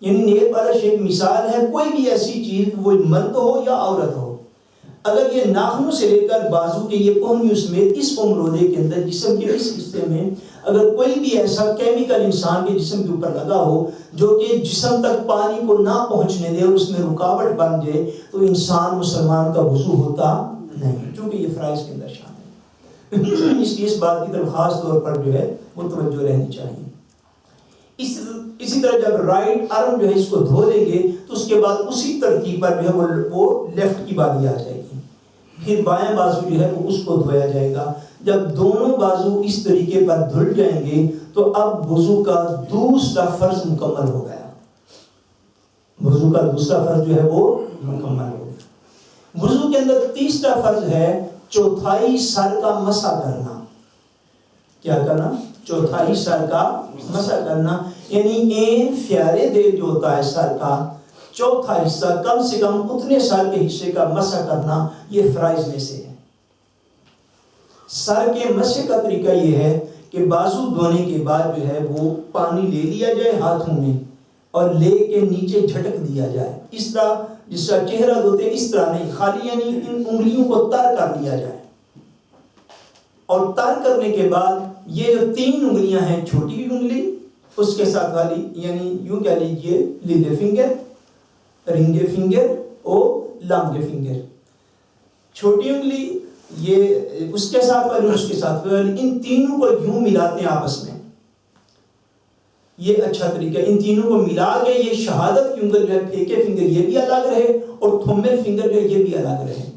یعنی نیل پالش ایک مثال ہے، کوئی بھی ایسی چیز وہ مرد ہو یا عورت ہو، اگر یہ ناخنوں سے لے کر بازو کے یہ کوہنیوں سمیت اس عمر رودے کے اندر جسم کے اس حصے میں اگر کوئی بھی ایسا کیمیکل انسان کے جسم کے اوپر لگا ہو جو کہ جسم تک پانی کو نہ پہنچنے دے اور اس میں رکاوٹ بن جائے تو انسان مسلمان کا وضو ہوتا نہیں، کیونکہ یہ فرائض کے اندر شامل ہے۔ اس لیے اس بات کی طرف خاص طور پر جو ہے وہ توجہ رہنی چاہیے۔ اسی طرح جب رائٹ آرم جو ہے اس کو دھو لیں گے تو اس کے بعد اسی ترتیب پر جو ہے وہ لیفٹ کی باری آ جائے گی، پھر بائیں بازو جو ہے وہ اس کو دھویا جائے گا۔ جب دونوں بازو اس طریقے پر دھل جائیں گے تو اب وضو کا دوسرا فرض مکمل ہو گیا، وضو کا دوسرا فرض جو ہے وہ مکمل ہو گیا۔ وضو کے اندر تیسرا فرض ہے چوتھائی سر کا مسح کرنا۔ کیا کرنا؟ چوتھائی سر کا مسح کرنا، یعنی این فیارے دے جو ہوتا ہے سر کا چوتھا حصہ، کم سے کم اتنے سر کے حصے کا مسح کرنا، یہ فرائض میں سے ہے۔ سر کے مسح کا طریقہ یہ ہے کہ بازو دھونے کے بعد جو ہے وہ پانی لے لیا جائے ہاتھوں میں اور لے کے نیچے جھٹک دیا جائے، اس طرح جس طرح چہرہ دھوتے ہیں اس طرح نہیں، خالی یعنی ان انگلیوں کو تر کر لیا جائے، اور تر کرنے کے بعد یہ جو تین انگلیاں ہیں، چھوٹی انگلی اس کے ساتھ والی یعنی یوں کہہ لیجیے لیڈل فنگر، رنگ فنگر اور لانگ فنگر، چھوٹی انگلی یہ اس کے ساتھ والی اس کے ساتھ والی، ان تینوں کو یوں ملاتے ہیں آپس میں، یہ اچھا طریقہ، ان تینوں کو ملا کے یہ شہادت کی انگل جو ہے پھیکے فنگر یہ بھی الگ رہے اور تھمبل فنگر جو ہے یہ بھی الگ رہے،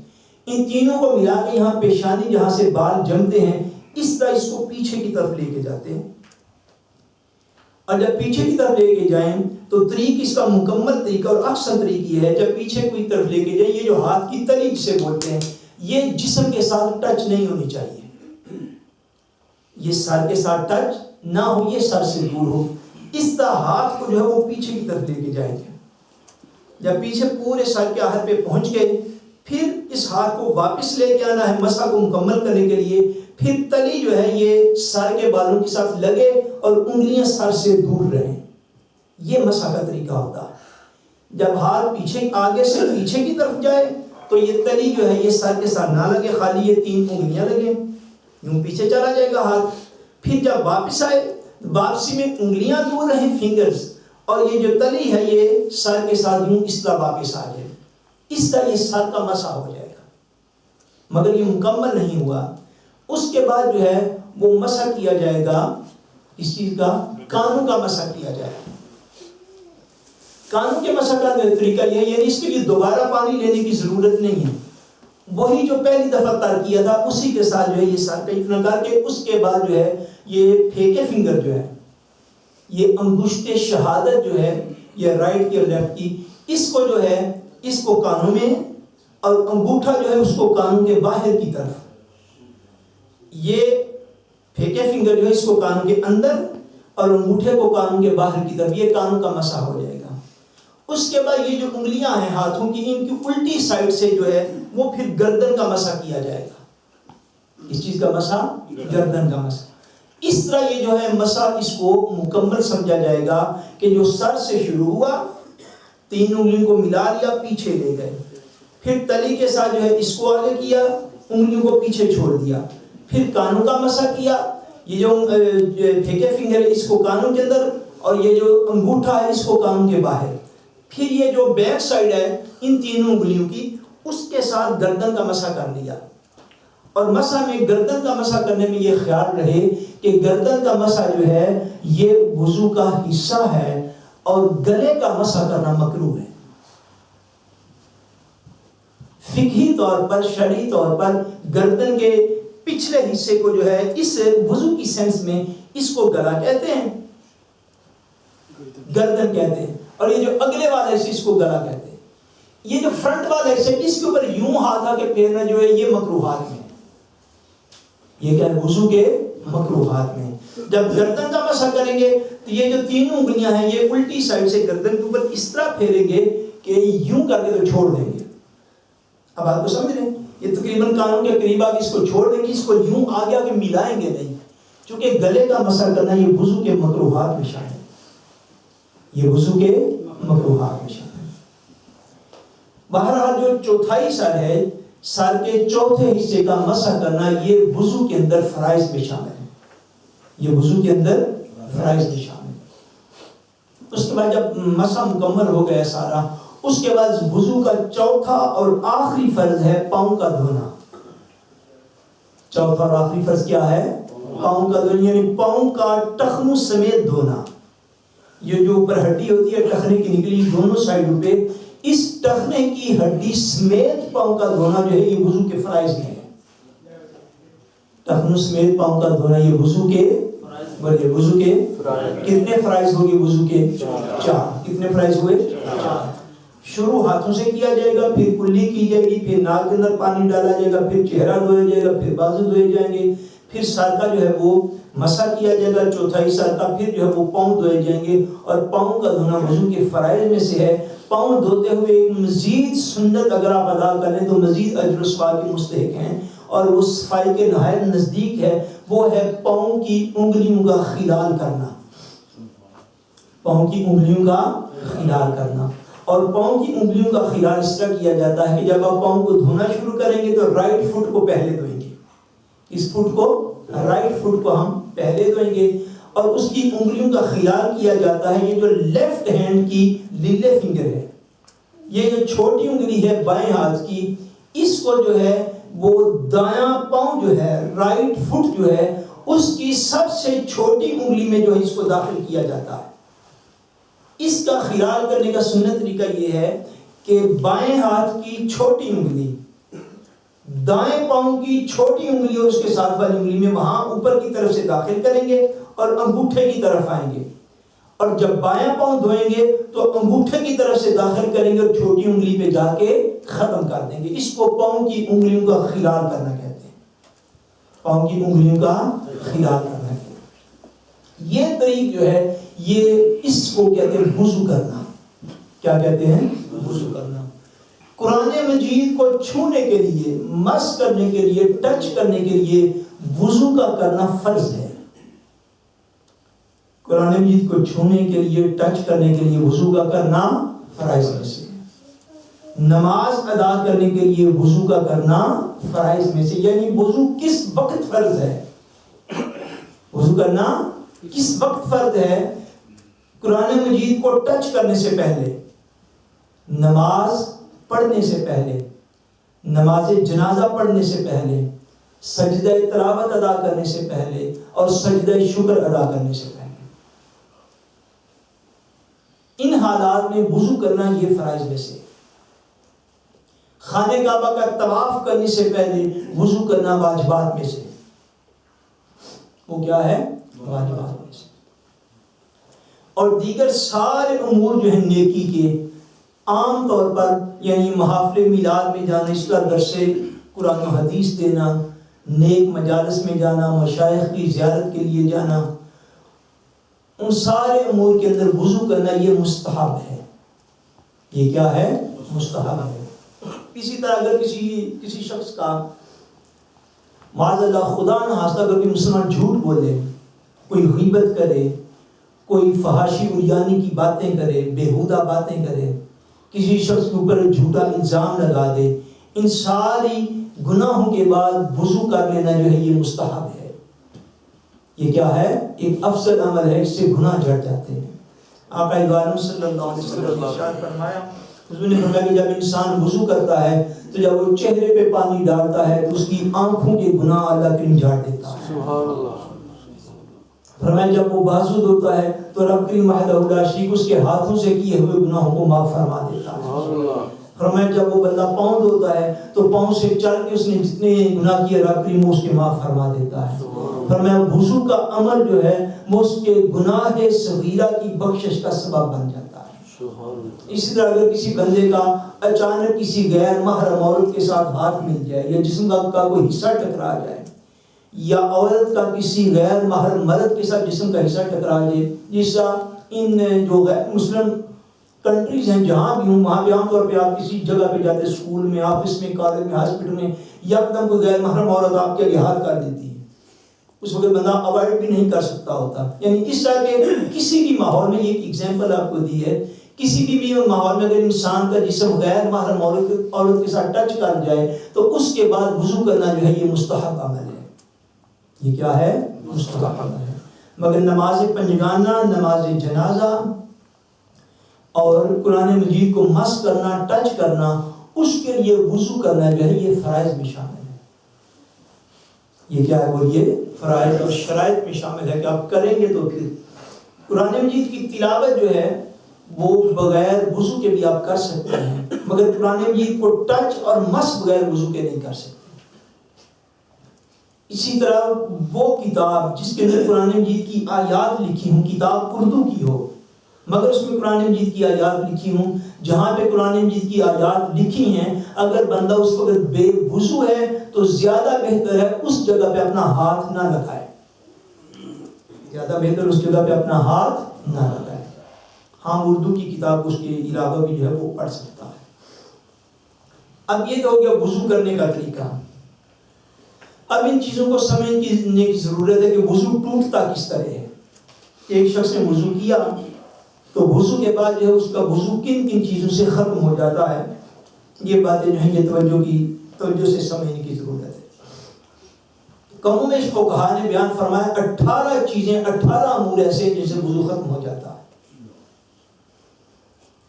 ان تینوں کو ملا کے یہاں پیشانی جہاں سے بال جمتے ہیں اس طرح اس کو پیچھے کی طرف لے کے جاتے ہیں، اور جب پیچھے کی طرف لے کے جائیں تو طریق اس کا مکمل طریقہ اور اکثر طریق یہ ہے، جب پیچھے کی طرف لے کے جائیں، یہ جو ہاتھ کی تلی جسے بولتے ہیں، یہ جسم کے ساتھ ٹچ نہیں ہونی چاہیے، یہ سر کے ساتھ ٹچ نہ ہو، یہ سر سے دور ہو. اس طرح ہاتھ کو جو ہے وہ پیچھے کی طرف لے کے جائیں گے. جب پیچھے پورے سر کے آخر پہ پہنچ گئے، پھر اس ہاتھ کو واپس لے کے آنا ہے مسح کو مکمل کرنے کے لیے. پھر تلی جو ہے یہ سر کے بالوں کے ساتھ لگے اور انگلیاں سر سے دور رہیں. یہ مسح کا طریقہ ہوتا ہے. جب ہاتھ پیچھے آگے سے پیچھے کی طرف جائے تو یہ تلی جو ہے یہ سر کے ساتھ نہ لگے، خالی یہ 3 انگلیاں لگیں، یوں پیچھے چلا جائے گا ہاتھ. پھر جب واپس آئے، واپسی میں انگلیاں دور رہیں، فنگرز، اور یہ جو تلی ہے یہ سر کے ساتھ یوں اس طرح واپس آ جائے. اس طرح یہ سر کا مسح ہو جائے گا. مگر یہ مکمل نہیں ہوا. اس کے بعد جو ہے وہ مسح کیا جائے گا، اس چیز کا کانوں کا مسح کیا جائے گا. کانوں کے مسح کا طریقہ یہ ہے، یعنی اس کے لیے دوبارہ پانی لینے کی ضرورت نہیں ہے. وہی جو پہلی دفعہ تر کیا تھا اسی کے ساتھ جو ہے یہ سر کا اتنا کر کے، اس کے بعد جو ہے یہ پھیکے فنگر جو ہے، یہ انگشت شہادت جو ہے، یہ رائٹ کی اور لیفٹ کی، اس کو جو ہے اس کو کانوں میں، اور انگوٹھا جو ہے اس کو کانوں کے باہر کی طرف. یہ پھیکے فنگر جو ہے اس کو کانوں کے اندر اور انگوٹھے کو کانوں کے باہر کی طرف، یہ کانوں کا مسح ہو جائے گا. اس کے بعد یہ جو انگلیاں ہیں ہاتھوں کی، ان کی الٹی سائڈ سے جو ہے وہ پھر گردن کا مسح کیا جائے گا. اس چیز کا مسح، گردن کا مسح. اس طرح یہ جو ہے مسح اس کو مکمل سمجھا جائے گا کہ جو سر سے شروع ہوا، 3 انگلیوں کو ملا لیا، پیچھے لے گئے، پھر تلی کے ساتھ جو ہے اس کو آگے کیا، انگلیوں کو پیچھے چھوڑ دیا، پھر کانوں کا مسح کیا. یہ جو پھیکے فنگر ہے اس کو کانوں کے اندر، اور یہ جو انگوٹھا ہے اس کو کانوں کے باہر. پھر یہ جو بیک سائڈ ہے ان 3 انگلیوں کی، اس کے ساتھ گردن کا مسح کر لیا. اور مسح میں، گردن کا مسح کرنے میں یہ خیال رہے کہ گردن کا مسح جو ہے یہ وضو کا حصہ ہے، اور گلے کا مسح کرنا مکروہ ہے. فقہی طور پر، شرعی طور پر گردن کے پچھلے حصے کو جو ہے اس وضو کی سینس میں اس کو گلا کہتے ہیں، گردن کہتے ہیں. اور یہ جو اگلے والا حصہ اس کو گلا کہتے ہیں. یہ جو فرنٹ والا حصہ اس کے اوپر یوں ہاتھ آ کے پھیرنا جو ہے یہ مکروہات میں، یہ کیا ہے وضو کے مکروہات میں. جب گردن کا مسح کریں گے تو یہ جو 3 انگلیاں ہیں یہ الٹی سائڈ سے گردن کے اوپر اس طرح پھیریں گے کہ یوں کر کے تو چھوڑ دیں گے. اب آپ کو سمجھ رہے ہیں، یہ تقریباً کانوں کے قریب آگے اس کو چھوڑ دیں گے، اس کو یوں آگے آگے ملائیں گے نہیں، چونکہ گلے کا مسح کرنا یہ وضو کے مکروہات میں شامل ہے. یہ وضو کے مکروہات میں شامل ہے. بہرحال جو چوتھائی سر ہے، سر کے چوتھے حصے کا مسح کرنا یہ وضو کے اندر فرائض میں شامل ہے. یہ وضو کے اندر فرائض میں شامل ہے. اس کے بعد جب مسح مکمل ہو گیا سارا، اس کے بعد وضو کا چوتھا اور آخری فرض ہے پاؤں کا دھونا. چوتھا اور آخری فرض کیا ہے؟ پاؤں کا دھونا، یعنی پاؤں کا ٹخنوں سمیت دھونا. یہ جو اوپر ہڈی ہوتی ہے ٹخنے کی نکلی دونوں سائڈوں پہ، اس ٹخنے کی ہڈی سمیت پاؤں کا دھونا جو ہے یہ وضو کے فرائض میں ہے. ٹخنوں سمیت پاؤں کا دھونا یہ وضو کے کتنے فرائض ہوگی؟ وضو کے 4. کتنے فرائض ہوئے؟ 4. شروع ہاتھوں سے کیا جائے گا، پھر کلی کی جائے گی، پھر ناک کے اندر پانی ڈالا جائے گا، پھر چہرہ دھویا جائے گا، پھر بازو دھوئے جائیں گے، پھر سر کا جو ہے وہ مسح کیا جائے گا چوتھائی سر کا، پھر جو ہے وہ پاؤں دھوئے جائیں گے. اور پاؤں کا دھونا وضو کے فرائض میں سے ہے. پاؤں دھوتے ہوئے ایک مزید سنت اگر آپ ادا کریں تو مزید اجر و ثواب کے مستحق ہیں، اور اس صفائی کے نہایت نزدیک ہے. وہ ہے پاؤں کی انگلیوں کا خلال کرنا. پاؤں کی انگلیوں کا خلال کرنا. اور پاؤں کی انگلیوں کا خلال اس طرح کیا جاتا ہے کہ جب آپ پاؤں کو دھونا شروع کریں گے تو رائٹ فٹ کو پہلے دھوئیں گے. اس فٹ کو، رائٹ فٹ کو ہم پہلے دھوئیں گے. اور اس کی انگلیوں کا خلال کیا جاتا ہے. یہ جو لیفٹ ہینڈ کی لیلے فنگر ہے، یہ جو چھوٹی انگلی ہے بائیں ہاتھ کی، اس کو جو ہے وہ دایاں پاؤں جو ہے، رائٹ فٹ جو ہے، اس کی سب سے چھوٹی انگلی میں جو ہے اس کو داخل کیا جاتا ہے. اس کا خلال کرنے کا سنت طریقہ یہ ہے کہ بائیں ہاتھ کی چھوٹی انگلی دائیں پاؤں کی چھوٹی انگلی اور اس کے ساتھ والی انگلی میں وہاں اوپر کی طرف سے داخل کریں گے اور انگوٹھے کی طرف آئیں گے، اور جب بایاں پاؤں دھوئیں گے تو انگوٹھے کی طرف سے داخل کریں گے اور چھوٹی انگلی پہ جا کے ختم کر دیں گے۔ اس کو پاؤں کی انگلیوں کا خلال کرنا کہتے ہیں، پاؤں کی انگلیوں کا خلال کرنا کہتے ہیں۔ یہ طریق جو ہے یہ اس کو کہتے ہیں وضو کرنا۔ کیا کہتے ہیں؟ وضو کرنا۔ قرآن مجید کو چھونے کے لیے، مس کرنے کے لیے، ٹچ کرنے کے لیے وضو کا کرنا فرض ہے۔ قرآن مجید کو چھونے کے لیے، ٹچ کرنے کے لیے وضو کا کرنا فرائض میں سے ہے۔ نماز ادا کرنے کے لیے وضو کا کرنا فرائض میں سے، یعنی وضو کس وقت فرض ہے، وضو کرنا کس وقت فرض ہے؟ قرآن مجید کو ٹچ کرنے سے پہلے، نماز پڑھنے سے پہلے، نماز جنازہ پڑھنے سے پہلے، سجدہ تلاوت ادا کرنے سے پہلے اور سجدہ شکر ادا کرنے سے پہلے، ان حالات میں وضو کرنا یہ فرائض میں سے۔ خانہ کعبہ کا طواف کرنے سے پہلے وضو کرنا واجبات میں سے۔ وہ کیا ہے؟ واجبات میں سے۔ اور دیگر سارے امور جو ہیں نیکی کے، عام طور پر یعنی محافل میلاد میں جانا، اس کا درس قرآن و حدیث دینا، نیک مجالس میں جانا، مشائخ کی زیارت کے لیے جانا، ان سارے امور کے اندر وضو کرنا یہ مستحب ہے۔ یہ کیا ہے؟ مستحب ہے۔ اسی طرح اگر کسی شخص کا معاذ اللہ خدا نہ خواستہ اگر کوئی مسلمان جھوٹ بولے، کوئی غیبت کرے، کوئی فحاشی عریانی کی باتیں کرے، بیہودہ باتیں کرے، کسی شخص کے اوپر جھوٹا الزام لگا دے، ان ساری گناہوں کے بعد وضو کر لینا جو ہے یہ مستحب ہے۔ یہ کیا ہے؟ ایک افضل عمل ہے، اس سے گناہ جھڑ جاتے ہیں۔ آقا عالم صلی اللہ علیہ وسلم نے ارشاد فرمایا، حضور نے فرمایا کہ جب انسان وضو کرتا ہے تو جب وہ چہرے پہ پانی ڈالتا ہے تو اس کی آنکھوں کے گناہ اللہ کریم جھاڑ دیتا ہے۔ سبحان اللہ۔ فرمایا جب وہ بازو دھوتا ہے تو رب کریم وحدہ لا شریک اس کے ہاتھوں سے کیے ہوئے گناہوں کو معاف فرما دیتا ہے۔ فرمایا جب وہ بندہ پاؤں دھوتا ہے تو پاؤں سے چل کے اس نے جتنے گناہ کیے رب کریم اس کے معاف فرما دیتا ہے۔ فرمایا وضو کا عمل جو ہے وہ اس کے گناہ صغیرہ کی بخشش کا سبب بن جاتا ہے۔ اسی طرح اگر کسی بندے کا اچانک کسی غیر محرم عورت کے ساتھ ہاتھ مل جائے، یا جسم کا کوئی حصہ ٹکرا جائے، یا عورت کا کسی غیر محرم مرد کے ساتھ جسم کا حصہ ٹکرا جائے، جیسا ان جو غیر مسلم کنٹریز ہیں جہاں بھی ہوں وہاں پہ عام طور پہ آپ کسی جگہ پہ جاتے، اسکول میں، آفس میں، کالج میں، ہاسپٹل میں، یکدم کوئی غیر محرم عورت آپ کے ہاتھ کر دیتی ہے، اس وقت بندہ اوائڈ بھی نہیں کر سکتا ہوتا۔ یعنی اس طرح کے کسی بھی ماحول میں، یہ ایک ایگزامپل آپ کو دی ہے، کسی بھی ماحول میں اگر انسان کا جسم غیر محرم عورت کے ساتھ ٹچ کر جائے تو اس کے بعد وضو کرنا جو ہے یہ مستحب عمل ہے۔ یہ کیا ہے؟ مستحب عمل ہے۔ مگر نماز پنجگانہ، نماز جنازہ اور قرآن مجید کو مس کرنا، ٹچ کرنا، اس کے لیے وضو کرنا جو ہے یہ فرائض میں شامل ہے۔ یہ کیا ہے؟ وہ یہ فرائض اور شرائط میں شامل ہے کہ آپ کریں گے تو پھر قرآن مجید کی تلاوت جو ہے وہ بغیر وضو کے بھی آپ کر سکتے ہیں، مگر قرآن مجید کو ٹچ اور مس بغیر وضو کے نہیں کر سکتے۔ اسی طرح وہ کتاب جس کے اندر قرآن مجید کی آیات لکھی ہوں، کتاب اردو کی ہو مگر اس میں قرآن مجید کی آیات لکھی ہوں، جہاں پہ قرآن مجید کی آیات لکھی ہیں اگر بندہ اس وقت بے وضو ہے تو زیادہ بہتر ہے اس جگہ پہ اپنا ہاتھ نہ لگائے، زیادہ بہتر اس جگہ پہ اپنا ہاتھ نہ لگائے۔ ہاں اردو کی کتاب اس کے علاوہ بھی جو ہے وہ پڑھ سکتا ہے۔ اب یہ تو ہو گیا وضو کرنے کا طریقہ۔ اب ان چیزوں کو سمجھنے کی ضرورت ہے کہ وضو ٹوٹتا کس طرح ہے۔ ایک شخص نے وضو کیا تو وضو کے بعد جو ہے اس کا وضو کن کن چیزوں سے ختم ہو جاتا ہے، یہ باتیں جو ہیں یہ توجہ سے سمجھنے کی ضرورت ہے۔ کم و بیش فقہا نے بیان فرمایا 18 چیزیں، 18 امور ایسے جن سے وضو ختم ہو جاتا ہے۔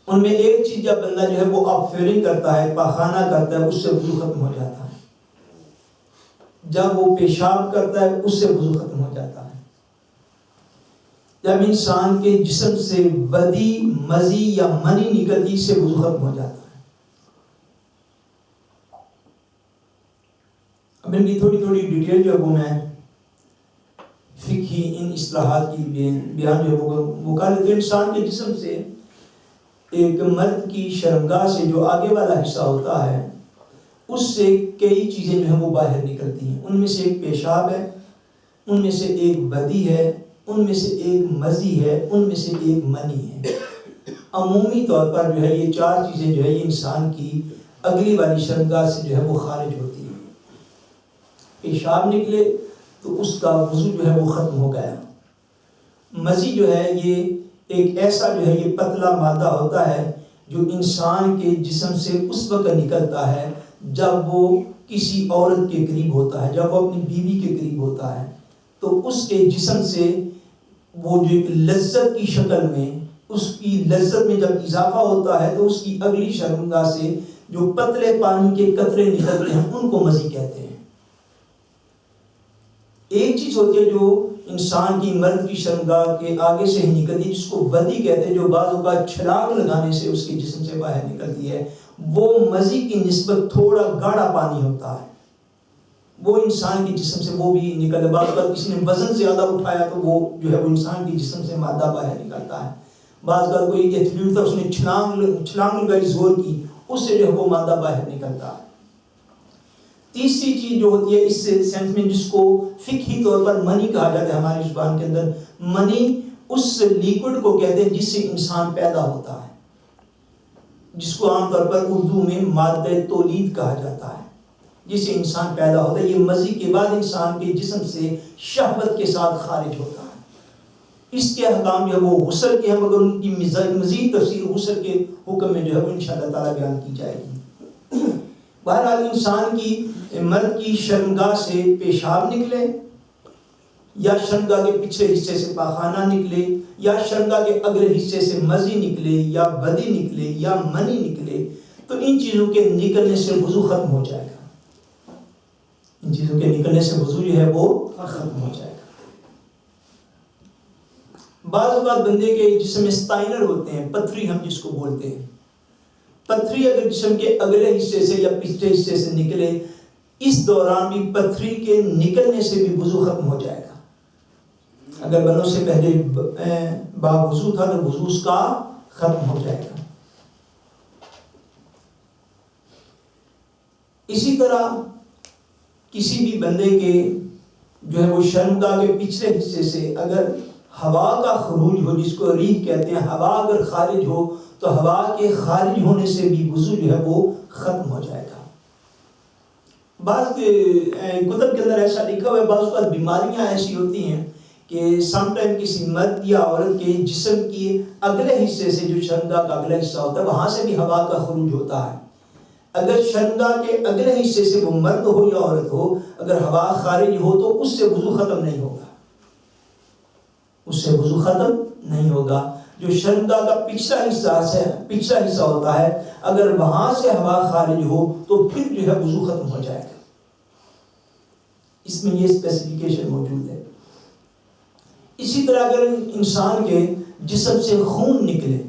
ان میں ایک چیز جب بندہ جو ہے وہ آپ فیلنگ کرتا ہے، پاخانہ کرتا ہے، اس سے وضو ختم ہو جاتا ہے۔ جب وہ پیشاب کرتا ہے اس سے وضو ختم ہو جاتا ہے۔ جب انسان کے جسم سے ودی، مزی یا منی نکلتی سے وضو ختم ہو جاتا ہے۔ اب ان کی تھوڑی تھوڑی ڈیٹیل جو ہے وہ میں فقہی ان اصطلاحات کی بیان جو ہے وہ کر لیتے ہیں. انسان کے جسم سے ایک مرد کی شرمگاہ سے جو آگے والا حصہ ہوتا ہے اس سے کئی چیزیں جو ہیں وہ باہر نکلتی ہیں. ان میں سے ایک پیشاب ہے، ان میں سے ایک بدی ہے، ان میں سے ایک مزی ہے، ان میں سے ایک منی ہے. عمومی طور پر جو ہے یہ چار چیزیں جو ہے یہ انسان کی اگلی والی شرمگاہ سے جو ہے وہ خارج ہوتی ہیں. پیشاب نکلے تو اس کا وضو جو ہے وہ ختم ہو گیا. مزی جو ہے یہ ایک ایسا جو ہے یہ پتلا مادہ ہوتا ہے جو انسان کے جسم سے اس وقت نکلتا ہے جب وہ کسی عورت کے قریب ہوتا ہے، جب وہ اپنی بیوی کے قریب ہوتا ہے تو اس کے جسم سے وہ جو ایک لذت کی شکل میں، اس کی لذت میں جب اضافہ ہوتا ہے تو اس کی اگلی شرمگاہ سے جو پتلے پانی کے قطرے نکلتے ہیں ان کو مزی کہتے ہیں. ایک چیز ہوتی ہے جو انسان کی مرد کی شرمگاہ کے آگے سے ہی نکلتی ہے جس کو ودی کہتے ہیں، جو بعض اوقات چھلانگ لگانے سے اس کے جسم سے باہر نکلتی ہے. وہ مزی کی نسبت تھوڑا گاڑھا پانی ہوتا ہے، وہ انسان کے جسم سے وہ بھی نکلتا ہے. بعض اوقات کسی نے وزن زیادہ اٹھایا تو وہ جو ہے وہ انسان کے جسم سے مادہ باہر نکلتا ہے. بعض اوقات کوئی ایتھلیٹ تھا، اس نے چھلانگ لگائی زور کی، اس سے جو ہے وہ مادہ باہر نکلتا ہے. تیسری چیز جو ہوتی ہے اس سینس میں جس کو فقہی طور پر منی کہا جاتا ہے ہماری زبان کے اندر، منی اس لیکوڈ کو کہتے ہیں جس سے انسان پیدا ہوتا ہے، جس کو عام طور پر اردو میں مادہ تولید کہا جاتا ہے، جس سے انسان پیدا ہوتا ہے. یہ مزی کے بعد انسان کے جسم سے شہوت کے ساتھ خارج ہوتا ہے. اس کے احکام جو ہے وہ غسل کے ہیں، مگر ان کی مزید تفصیل غسل کے حکم میں جو ہے وہ انشاءاللہ تعالیٰ بیان کی جائے گی. بہرحال انسان کی مرد کی شرمگاہ سے پیشاب نکلے یا شرمگاہ کے پچھلے حصے سے پاخانہ نکلے یا شرمگاہ کے اگلے حصے سے مزی نکلے یا بدی نکلے یا منی نکلے تو ان چیزوں کے نکلنے سے وضو ختم ہو جائے گا. ان چیزوں کے نکلنے سے وضو جو ہے وہ ختم ہو جائے گا. بعض اوقات بندے کے جسم میں سٹائنر ہوتے ہیں، پتھری ہم جس کو بولتے ہیں. پتھری اگر جسم کے اگلے حصے سے یا پچھلے حصے سے نکلے، اس دوران بھی پتھری کے نکلنے سے بھی وضو ختم ہو جائے گا. اگر بنوں سے پہلے باوضو تھا تو وضو اس کا ختم ہو جائے گا. اسی طرح کسی بھی بندے کے جو ہے وہ شرمگاہ کے پچھلے حصے سے اگر ہوا کا خروج ہو، جس کو ریح کہتے ہیں، ہوا اگر خارج ہو تو ہوا کے خارج ہونے سے بھی وضو جو ہے وہ ختم ہو جائے گا. بعض کتب کے اندر ایسا لکھا ہوا ہے، بعض اوقات بیماریاں ایسی ہوتی ہیں کہ سم ٹائم کسی مرد یا عورت کے جسم کی اگلے حصے سے جو شرمگاہ کا اگلا حصہ ہوتا ہے وہاں سے بھی ہوا کا خروج ہوتا ہے. اگر شرمگاہ کے اگلے حصے سے وہ مرد ہو یا عورت ہو، اگر ہوا خارج ہو تو اس سے وضو ختم نہیں ہوگا، اس سے وضو ختم نہیں ہوگا. جو شرمگاہ کا پچھلا حصہ ہوتا ہے، اگر وہاں سے ہوا خارج ہو تو پھر جو ہے وضو ختم ہو جائے گا. اس میں یہ اسپیسیفیکیشن موجود ہے. اسی طرح اگر انسان کے جسم سے خون نکلے،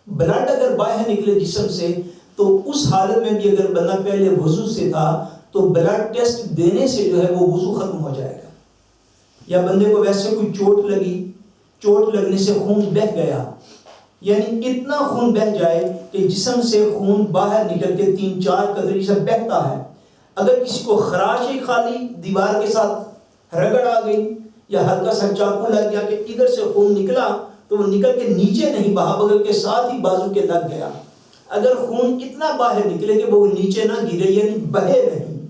بلڈ اگر باہر نکلے جسم سے، تو اس حالت میں بھی اگر بندہ پہلے وضو سے تھا تو بلڈ ٹیسٹ دینے سے جو ہے وہ وضو ختم ہو جائے گا. یا بندے کو ویسے کوئی چوٹ لگی، چوٹ لگنے سے خون بہہ گیا، یعنی اتنا خون بہہ جائے کہ جسم سے خون باہر نکل کے 3-4 قطرے سے بہتا ہے. اگر کسی کو خراش ہی خالی دیوار کے ساتھ رگڑ آ گئی یا ہلکا سا چاقو لگ گیا کہ ادھر سے خون نکلا تو وہ نکل کے نیچے نہیں بہا بغل کے ساتھ ہی بازو کے لگ گیا. اگر خون اتنا باہر نکلے کہ وہ نیچے نہ گرے، یعنی بہے نہیں،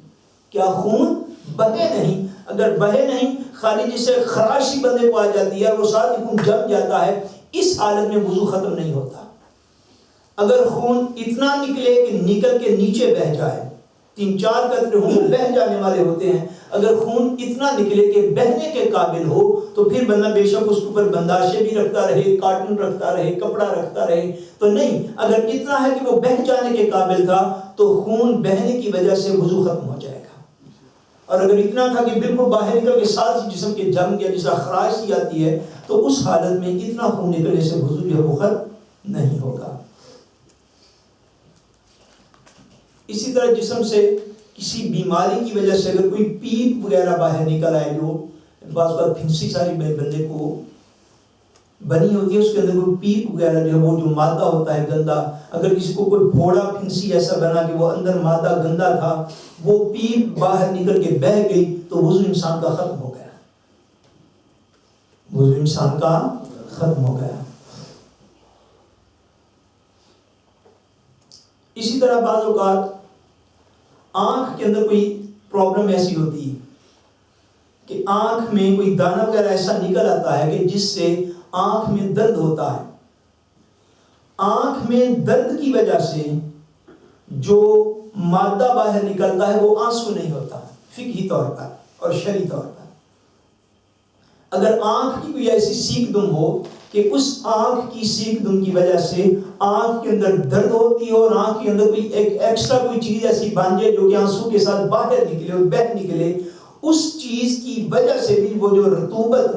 کیا خون بہے نہیں، اگر بہے نہیں خالی جسے خراشی بندے کو آ جاتی ہے، وہ ساتھ ہی خون جم جاتا ہے، اس حالت میں وضو ختم نہیں ہوتا. اگر خون اتنا نکلے کہ نکل کے نیچے بہہ جائے، 3-4 قطرے ہوں بہہ جانے والے ہوتے ہیں، اگر خون اتنا نکلے کہ بہنے کے قابل ہو تو پھر بندہ بے شک اس کے اوپر بنداشیں بھی رکھتا رہے، کاٹن رکھتا رہے، کپڑا رکھتا رہے تو نہیں. اگر اتنا ہے کہ وہ بہہ جانے کے قابل تھا تو خون بہنے کی وجہ سے وضو ختم ہو جائے گا. اور اگر اتنا تھا کہ بالکل باہر نکل کے ساتھ ہی جسم کے جم گیا، جیسا خراش سی آتی ہے، تو اس حالت میں اتنا خون نکلنے سے وضو جو ہے وہ ختم نہیں ہوگا. اسی طرح جسم سے کسی بیماری کی وجہ سے اگر کوئی پیپ وغیرہ باہر نکل آئے، جو بعض بات پھنسی ساری بندے کو بنی ہوتی ہے، اس کے اندر کوئی پیپ وغیرہ جو ہے وہ جو مادہ ہوتا ہے گندا، اگر کسی کو کوئی پھوڑا پھنسی ایسا بنا کہ وہ اندر مادہ گندا تھا، وہ پیپ باہر نکل کے بہہ گئی تو وضو انسان کا ختم ہو گیا، وضو انسان کا ختم ہو گیا۔ اسی طرح بعض اوقات آنکھ کے اندر کوئی پرابلم ایسی ہوتی ہے کہ آنکھ میں کوئی دانہ وغیرہ ایسا نکل آتا ہے کہ جس سے آنکھ میں درد ہوتا ہے۔ آنکھ میں درد کی وجہ سے جو مادہ باہر نکلتا ہے وہ آنسو نہیں ہوتا فقہی طور پر اور شرعی طور پر۔ اگر آنکھ کی کوئی ایسی سیکھ دم ہو کہ اس آنکھ کی سیکھ دم کی وجہ سے آنکھ کے اندر درد ہوتی ہے اور آنکھ کے اندر کوئی ایک ایکسٹرا کوئی چیز ایسی بن جائے جو کہ آنسو کے ساتھ باہر نکلے اور بہہ نکلے، اس چیز کی وجہ سے بھی وہ جو رطوبت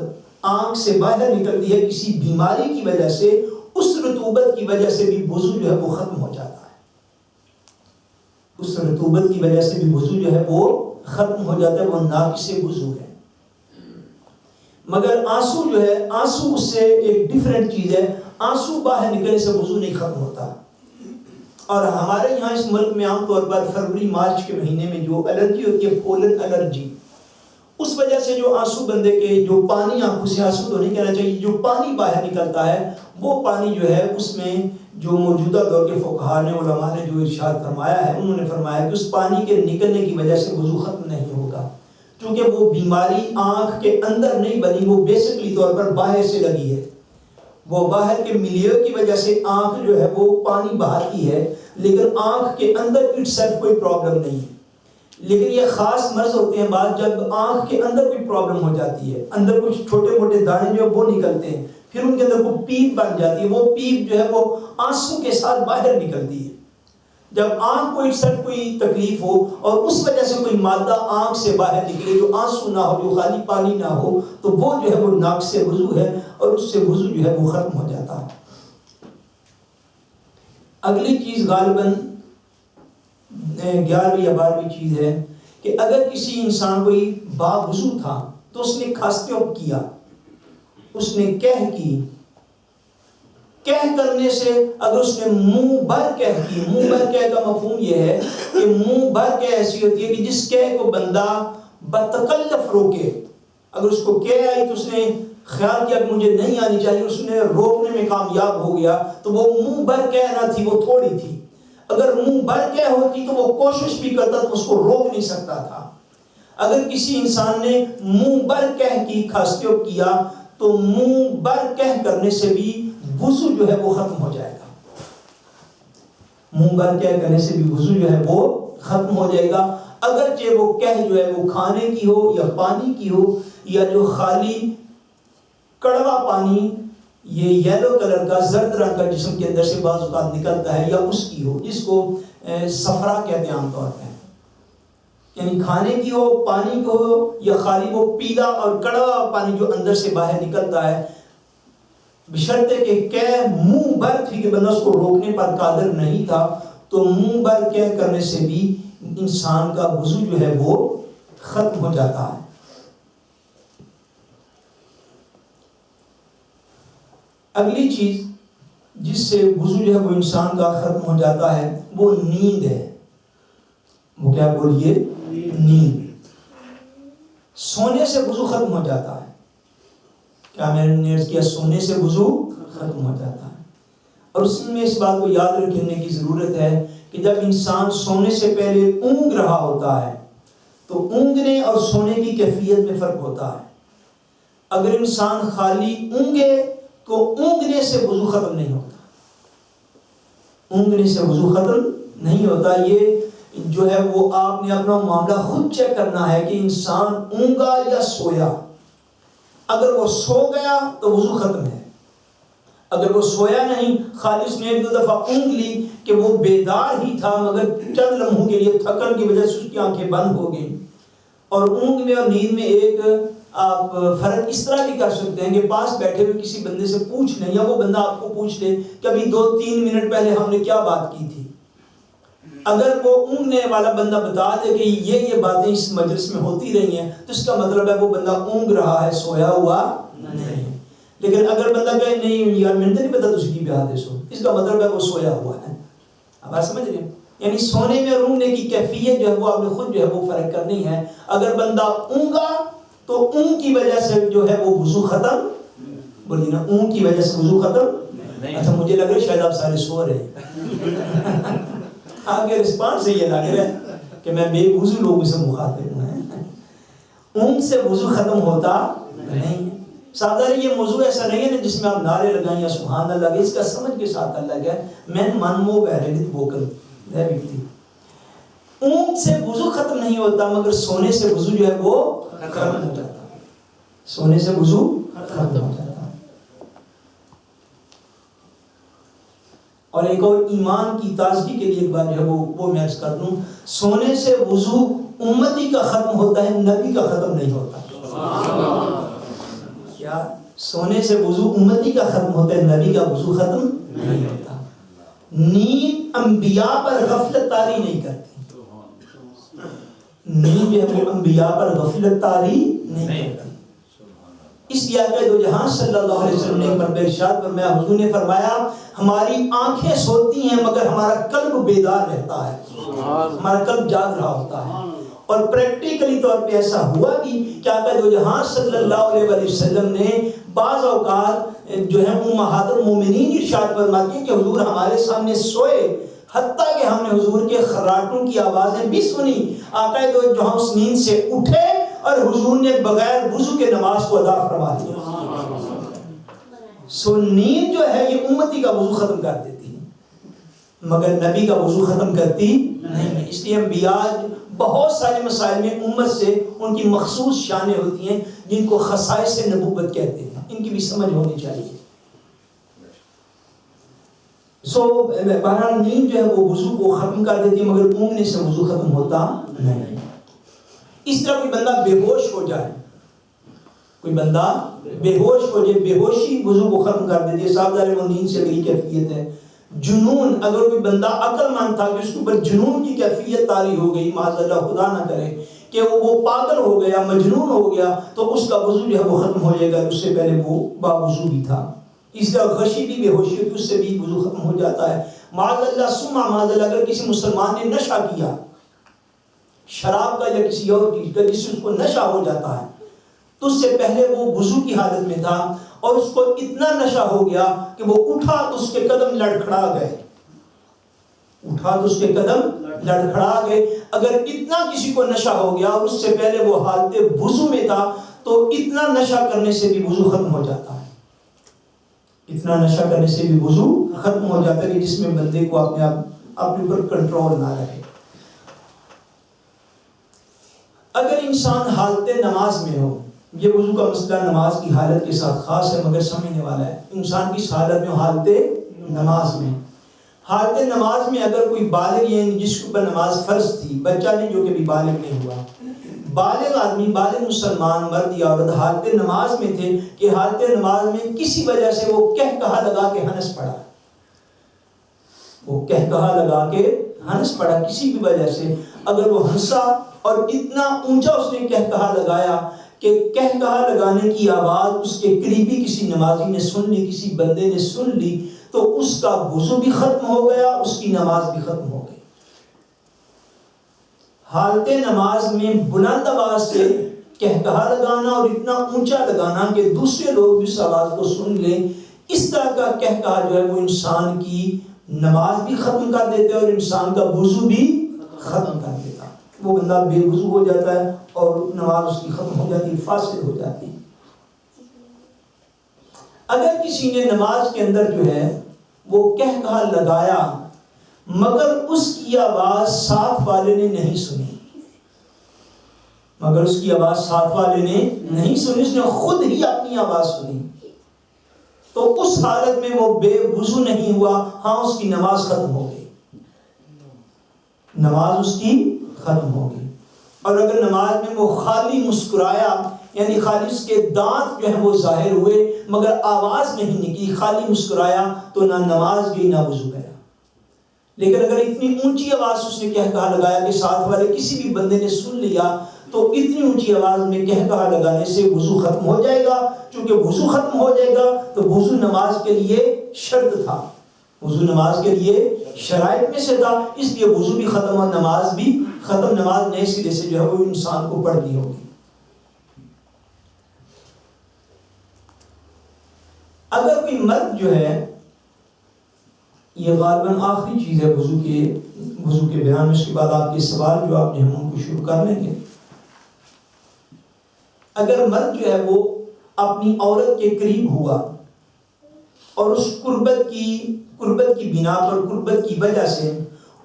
آنکھ سے باہر نکلتی ہے کسی بیماری کی وجہ سے، اس رطوبت کی وجہ سے بھی وضو جو ہے وہ ختم ہو جاتا ہے، اس رطوبت کی وجہ سے بھی وضو جو ہے وہ ختم ہو جاتا ہے، وہ ناقص وضو ہے۔ مگر آنسو جو ہے، آنسو اس سے ایک ڈیفرنٹ چیز ہے، آنسو باہر نکلنے سے وضو نہیں ختم ہوتا۔ اور ہمارے یہاں اس ملک میں عام طور پر فروری مارچ کے مہینے میں جو الرجی ہوتی ہے، پولن الرجی، اس وجہ سے جو آنسو بندے کے جو پانی آنکھوں سے، آنسو تو نہیں کہنا چاہیے، جو پانی باہر نکلتا ہے وہ پانی جو ہے اس میں جو موجودہ دور کے فقہاء نے، علماء نے جو ارشاد فرمایا ہے، انہوں نے فرمایا کہ اس پانی کے نکلنے کی وجہ سے وضو ختم نہیں ہوگا، کیونکہ وہ بیماری آنکھ کے اندر نہیں بنی، وہ بیسکلی طور پر باہر سے لگی ہے، وہ باہر کے ملیے کی وجہ سے آنکھ جو ہے وہ پانی بہاتی ہے، لیکن آنکھ کے اندر اٹ سیلف کوئی پرابلم نہیں ہے۔ لیکن یہ خاص مرض ہوتے ہیں بعد جب آنکھ کے اندر کوئی پرابلم ہو جاتی ہے، اندر کچھ چھوٹے موٹے دانے جو وہ نکلتے ہیں، پھر ان کے اندر کوئی پیپ بن جاتی ہے، وہ پیپ جو ہے وہ آنسو کے ساتھ باہر نکلتی ہے۔ جب آنکھ کو اٹ سیلف کوئی تکلیف ہو اور اس وجہ سے کوئی مادہ آنکھ سے باہر نکلے جو آنسو نہ ہو، جو خالی پانی نہ ہو، تو وہ جو ہے وہ ناقص وضو ہے اور اس سے وضو جو ہے وہ ختم ہو جاتا ہے۔ اگلی چیز غالباً 11ویں یا 12ویں چیز ہے کہ اگر کسی انسان کوئی باوضو تھا تو اس نے کھاستیوب کیا، اس نے کہہ کی، کہہ کرنے سے اگر اس نے منہ بھر کہہ کی، منہ بھر کہہ کا مفہوم یہ ہے کہ منہ بھر کہہ ایسی ہوتی ہے کہ جس کہہ کو بندہ بتکلف روکے، اگر اس کو کہہ آئی تو اس نے خیال کیا کہ مجھے نہیں آنی چاہیے، اس نے روکنے میں کامیاب ہو گیا، تو وہ منہ بھر کہہ نہ تھی، وہ تھوڑی تھی۔ اگر منہ بھر کہہ ہوتی تو وہ کوشش بھی کرتا تو اس کو روک نہیں سکتا تھا۔ اگر کسی انسان نے منہ بھر کہہ کی کھاستیوب کیا تو منہ بھر کہہ کرنے سے بھی وضو جو ہے وہ ختم ہو جائے گا، منہ بھر کہہ کرنے سے بھی وضو جو ہے وہ ختم ہو جائے گا، اگرچہ وہ کہہ جو ہے وہ کھانے کی ہو یا پانی کی ہو یا جو خالی کڑوا پانی یہ یلو کلر کا زرد رنگ کا جسم کے اندر سے بعض اوقات نکلتا ہے یا اس کی ہو، جس کو صفرا کہتے ہیں عام طور پہ، یعنی کھانے کی ہو، پانی کو ہو یا خالی وہ پیلا اور کڑوا پانی جو اندر سے باہر نکلتا ہے، بشرطے کہ کہہ منہ بھر تھی کہ بندہ اس کو روکنے پر قادر نہیں تھا، تو منہ بھر کہہ کرنے سے بھی انسان کا وضو جو ہے وہ ختم ہو جاتا ہے۔ اگلی چیز جس سے وضو جو ہے وہ انسان کا ختم ہو جاتا ہے وہ نیند ہے۔ وہ کیا بولیے؟ نیند۔ سونے سے وضو ختم ہو جاتا ہے، کیا میں نے عرض کیا سونے سے وضو ختم ہو جاتا ہے، اور اس میں اس بات کو یاد رکھنے کی ضرورت ہے کہ جب انسان سونے سے پہلے اونگ رہا ہوتا ہے تو اونگنے اور سونے کی کیفیت میں فرق ہوتا ہے۔ اگر انسان خالی اونگے تو اونگنے سے وضو ختم نہیں ہوتا، اونگنے سے وضو ختم نہیں ہوتا۔ یہ جو ہے وہ آپ نے اپنا معاملہ خود چیک کرنا ہے کہ انسان اونگا یا سویا۔ اگر وہ سو گیا تو وضو ختم ہے، اگر وہ سویا نہیں، خالی اس نے ایک دو دفعہ اونگ لی کہ وہ بیدار ہی تھا مگر چند لمحوں کے لیے تھکن کی وجہ سے اس کی آنکھیں بند ہو گئیں۔ اور اونگ میں اور نیند میں ایک آپ فرق اس طرح بھی کر سکتے ہیں کہ پاس بیٹھے ہوئے کسی بندے سے پوچھ لیں یا وہ بندہ آپ کو پوچھ لے کہ ابھی 2-3 منٹ پہلے ہم نے کیا بات کی تھی، اگر وہ اونگنے والا بندہ بتا دے کہ یہ باتیں اس مجلس میں ہوتی رہی ہیں تو اس کا مطلب ہے وہ بندہ اونگ رہا ہے، سویا ہوا نہیں۔ لیکن اگر بندہ کہے نہیں یار میں نہیں پتا تجھ کی بیاہ دے سو، اس کا مطلب ہے وہ سویا ہوا ہے۔ اب آپ سمجھ رہے ہیں؟ یعنی سونے میں اور اونگنے کی کیفیت جو ہے وہ آپ نے خود جو ہے وہ فرق کرنی ہے۔ اگر بندہ اونگا تو اونگ کی وجہ سے جو ہے وہ وضو ختم، بولیے نا، اونگ کی وجہ سے وضو ختم۔ اچھا مجھے لگ رہا ہے شاید آپ سارے سو رہے ہیں۔ آپ کے رسپانس سے یہ لگ رہا ہے کہ میں بے وضو لوگوں سے مخاطب ہوں۔ اونگ سے وضو ختم ہوتا نہیں ہے۔ ساداری یہ موضوع ایسا نہیں ہے نا جس میں آپ نعرے لگائیں یا سبحان اللہ، اس کا سمجھ کے ساتھ اللہ ہے من من مو بہرے ووکل ہے بیٹی۔ اونگ سے وضو ختم نہیں ہوتا مگر سونے سے وضو جو ہے وہ ختم ہو جاتا ہے، سونے سے وضو ختم ہو جاتا ہے۔ اور ایک اور ایمان کی تازگی کے لیے ایک بات جو ہے وہ میں عرض کر دوں، سونے سے وضو امتی کا ختم ہوتا ہے، نبی کا ختم نہیں ہوتا۔ کیا سونے سے وضو امتی کا ختم ہوتا ہے، نبی کا وضو ختم نہیں ہوتا۔ نیند انبیاء پر غفلت طاری نہیں کرتی، نیند جو ہے وہ انبیاء پر غفلت طاری نہیں کرتی۔ اس لیے آقا دو جہاں صلی اللہ علیہ وسلم نے پر ارشاد فرمایا، حضور نے فرمایا ہماری آنکھیں سوتی ہیں مگر ہمارا قلب بیدار رہتا ہے، ہمارا قلب جاگ رہا ہوتا ہے۔ اور پریکٹیکلی طور پہ ایسا ہوا بھی کہ آقا دو جہاں صلی اللہ علیہ وسلم نے بعض اوقات جو ہے امہات المومنین ارشاد فرماتی ہیں کہ حضور ہمارے سامنے سوئے، حتیٰ کہ ہم نے حضور کے خراٹوں کی آوازیں بھی سنی۔ آقا دو جہاں اس نیند سے اٹھے اور حضور نے بغیر وضو کے نماز کو ادا فرما دیا۔ سو نیند جو ہے یہ امتی کا وضو ختم کر دیتی ہے مگر نبی کا وضو ختم کرتی نہیں ہے۔ اس لیے انبیاء بہت سارے مسائل میں امت سے ان کی مخصوص شانیں ہوتی ہیں جن کو خصائص نبوت کہتے ہیں، ان کی بھی سمجھ ہونی چاہیے۔ سو بہرحال نیند جو ہے وہ وضو کو ختم کر دیتی ہے مگر اونگنے سے وضو ختم ہوتا نہیں۔ اس طرح کوئی بندہ بے ہوش ہو جائے، کوئی بندہ بے ہوش ہو جائے، بے ہوشی وضو کو ختم کر دیتی ہے۔ صاحب دارے وہ نیند سے اگلی کیفیت ہے جنون۔ اگر کوئی بندہ عقل مند تھا کہ اس کے اوپر جنون کی کیفیت طاری ہو گئی، معاذ اللہ خدا نہ کرے کہ وہ پاگل ہو گیا، مجنون ہو گیا، تو اس کا وضو جو ہے وہ ختم ہو جائے گا، اس سے پہلے وہ باوضو بھی تھا۔ اس طرح غشی بھی بے ہوشی ہوتی، اس سے بھی وضو ختم ہو جاتا ہے۔ معاذ اللہ سما معاذ اللہ، اگر کسی مسلمان نے نشہ کیا شراب کا یا کسی اور چیز کا جس سے اس کو نشہ ہو جاتا ہے، تو اس سے پہلے وہ وضو کی حالت میں تھا اور اس کو اتنا نشہ ہو گیا کہ وہ اٹھا تو اس کے قدم لڑکھڑا گئے، اٹھا تو اس کے قدم لڑکھڑا گئے۔ اگر اتنا کسی کو نشہ ہو گیا اور اس سے پہلے وہ حالت وضو میں تھا تو اتنا نشہ کرنے سے بھی وضو ختم ہو جاتا ہے، اتنا نشہ کرنے سے بھی وضو ختم ہو جاتا ہے کہ جس میں بندے کو اپنے اوپر کنٹرول نہ رہے۔ اگر انسان حالت نماز میں ہو، یہ وضو کا مسئلہ نماز کی حالت کے ساتھ خاص ہے مگر سمجھنے والا ہے، انسان کی حالت میں حالت نماز میں، حالت نماز میں اگر کوئی بالغ یعنی جس کے اوپر نماز فرض تھی، بچہ نہیں جو کہ بھی بالغ نہیں ہوا، بالغ آدمی، بالغ مسلمان مرد یا عورت حالت نماز میں تھے کہ حالت نماز میں کسی وجہ سے وہ کہا لگا کے ہنس پڑا، وہ کہا لگا کے ہنس پڑا کسی بھی وجہ سے، اگر وہ ہنسا اور اتنا اونچا اس نے کہا لگایا کہ کہا لگانے کی آواز اس کے قریبی کسی نمازی نے سن لی، کسی بندے نے سن لی، تو اس کا وضو بھی ختم ہو گیا، اس کی نماز بھی ختم ہو گئی۔ حالت نماز میں بلند آواز سے کہا لگانا اور اتنا اونچا لگانا کہ دوسرے لوگ بھی اس آواز کو سن لیں، اس طرح کا کہا جو ہے وہ انسان کی نماز بھی ختم کر دیتا ہے اور انسان کا وضو بھی ختم کر دیتا ہے۔ وہ بندہ بے وضو ہو جاتا ہے اور نماز اس کی ختم ہو جاتی ہے، فاسد ہو جاتی ہے۔ اگر کسی نے نماز کے اندر جو ہے وہ کہا لگایا مگر اس کی آواز ساتھ والے نے نہیں سنی، مگر اس کی آواز ساتھ والے نے نہیں سنی، اس نے خود ہی اپنی آواز سنی، تو اس حالت میں وہ بے وضو نہیں ہوا، ہاں اس کی نماز ختم ہو گئی، نماز اس کی ختم ہو گئی۔ اور اگر نماز میں وہ خالی مسکرایا یعنی خالی اس کے دانت جو ہیں وہ ظاہر ہوئے مگر آواز نہیں نکلی، خالی مسکرایا، تو نہ نماز گئی نہ وضو گیا۔ لیکن اگر اتنی اونچی آواز اس نے کہا لگایا کہ ساتھ والے کسی بھی بندے نے سن لیا تو اتنی اونچی آواز میں کہا لگانے سے وضو ختم ہو جائے گا. چونکہ وضو ختم ہو جائے گا تو وضو نماز کے لیے شرط تھا, وضو نماز کے لیے شرائط میں سے تھا, اس لیے وضو بھی ختم اور نماز بھی ختم. نماز نئے سرے سے جو ہے وہ انسان کو پڑھنی ہوگی. اگر کوئی مرد جو ہے, یہ غالباً آخری چیز ہے وضو کے بیان میں, اس کے بعد آپ کے سوال جو آپ نے ہم ان کو شروع کر لیں گے. اگر مرد جو ہے وہ اپنی عورت کے قریب ہوا اور اس قربت کی بنا پر, قربت کی وجہ سے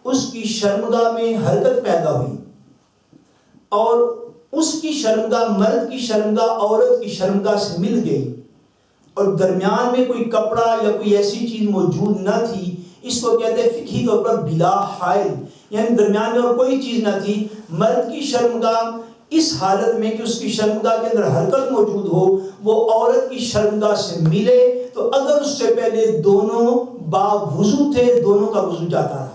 اس کی شرمگاہ میں حرکت پیدا ہوئی اور اس کی شرمگاہ, مرد کی شرمگاہ عورت کی شرمگاہ سے مل گئی اور درمیان میں کوئی کپڑا یا کوئی ایسی چیز موجود نہ تھی, اس کو کہتے ہیں فقہی طور پر بلا حائل, یعنی درمیان میں اور کوئی چیز نہ تھی. مرد کی شرمگاہ اس حالت میں کہ اس کی شرمگاہ کے اندر حرکت موجود ہو وہ عورت کی شرمگاہ سے ملے, تو اگر اس سے پہلے دونوں باوضو تھے, دونوں کا وضو جاتا رہا.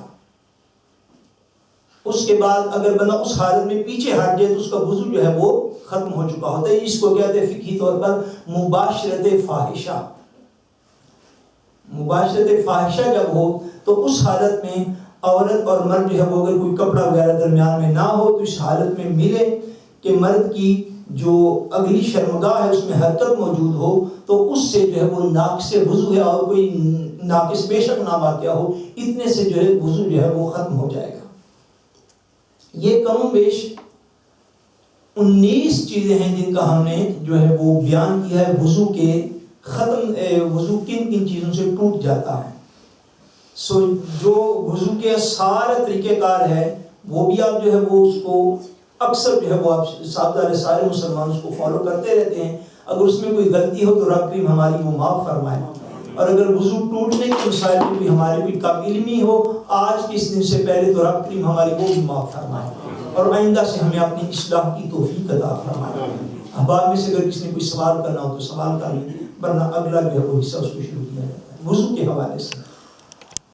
اس کے بعد اگر بندہ اس حالت میں پیچھے ہٹ جائے تو اس کا وضو جو ہے وہ ختم ہو چکا ہوتا ہے. اس کو کہتے ہیں فقہی طور پر مباشرت فاحشہ. مباشرت فاحشہ جب ہو تو اس حالت میں عورت اور مرد جو ہے وہ اگر کوئی کپڑا وغیرہ درمیان میں نہ ہو تو اس حالت میں ملے کہ مرد کی جو اگلی شرمگاہ ہے اس میں حرکت موجود ہو تو اس سے جو ہے وہ ناقص وضو ہے, اور کوئی ناقص بے شک نہ واقع ہو, اتنے سے جو ہے وضو جو ہے وہ ختم ہو جائے گا. یہ کم و بیش 19 چیزیں ہیں جن کا ہم نے جو ہے وہ بیان کیا ہے. وضو کے ختم, وضو کن کن چیزوں سے ٹوٹ جاتا ہے. جو وضو کے سارے طریقہ کار ہے وہ بھی آپ جو ہے وہ اس کو اکثر جو ہے وہ آپ سارے مسلمان اس کو فالو کرتے رہتے ہیں. اگر اس میں کوئی غلطی ہو تو رب کریم ہماری وہ معاف فرمائے, اور اگر وضو ٹوٹنے کے مسائل میں بھی ہمارے کوئی قابل نہیں ہو آج کے اس دن سے پہلے تو رب کریم ہماری وہ بھی معاف فرمائے, اور آئندہ سے ہمیں اپنی اصلاح کی توفیق عطا فرمائے. بعد میں سے اگر کسی نے کوئی سوال کرنا ہو تو سوال کر لیں, ورنہ اگلا جو ہے وہ حصہ اس کو شروع کیا جاتا ہے وضو کے حوالے سے.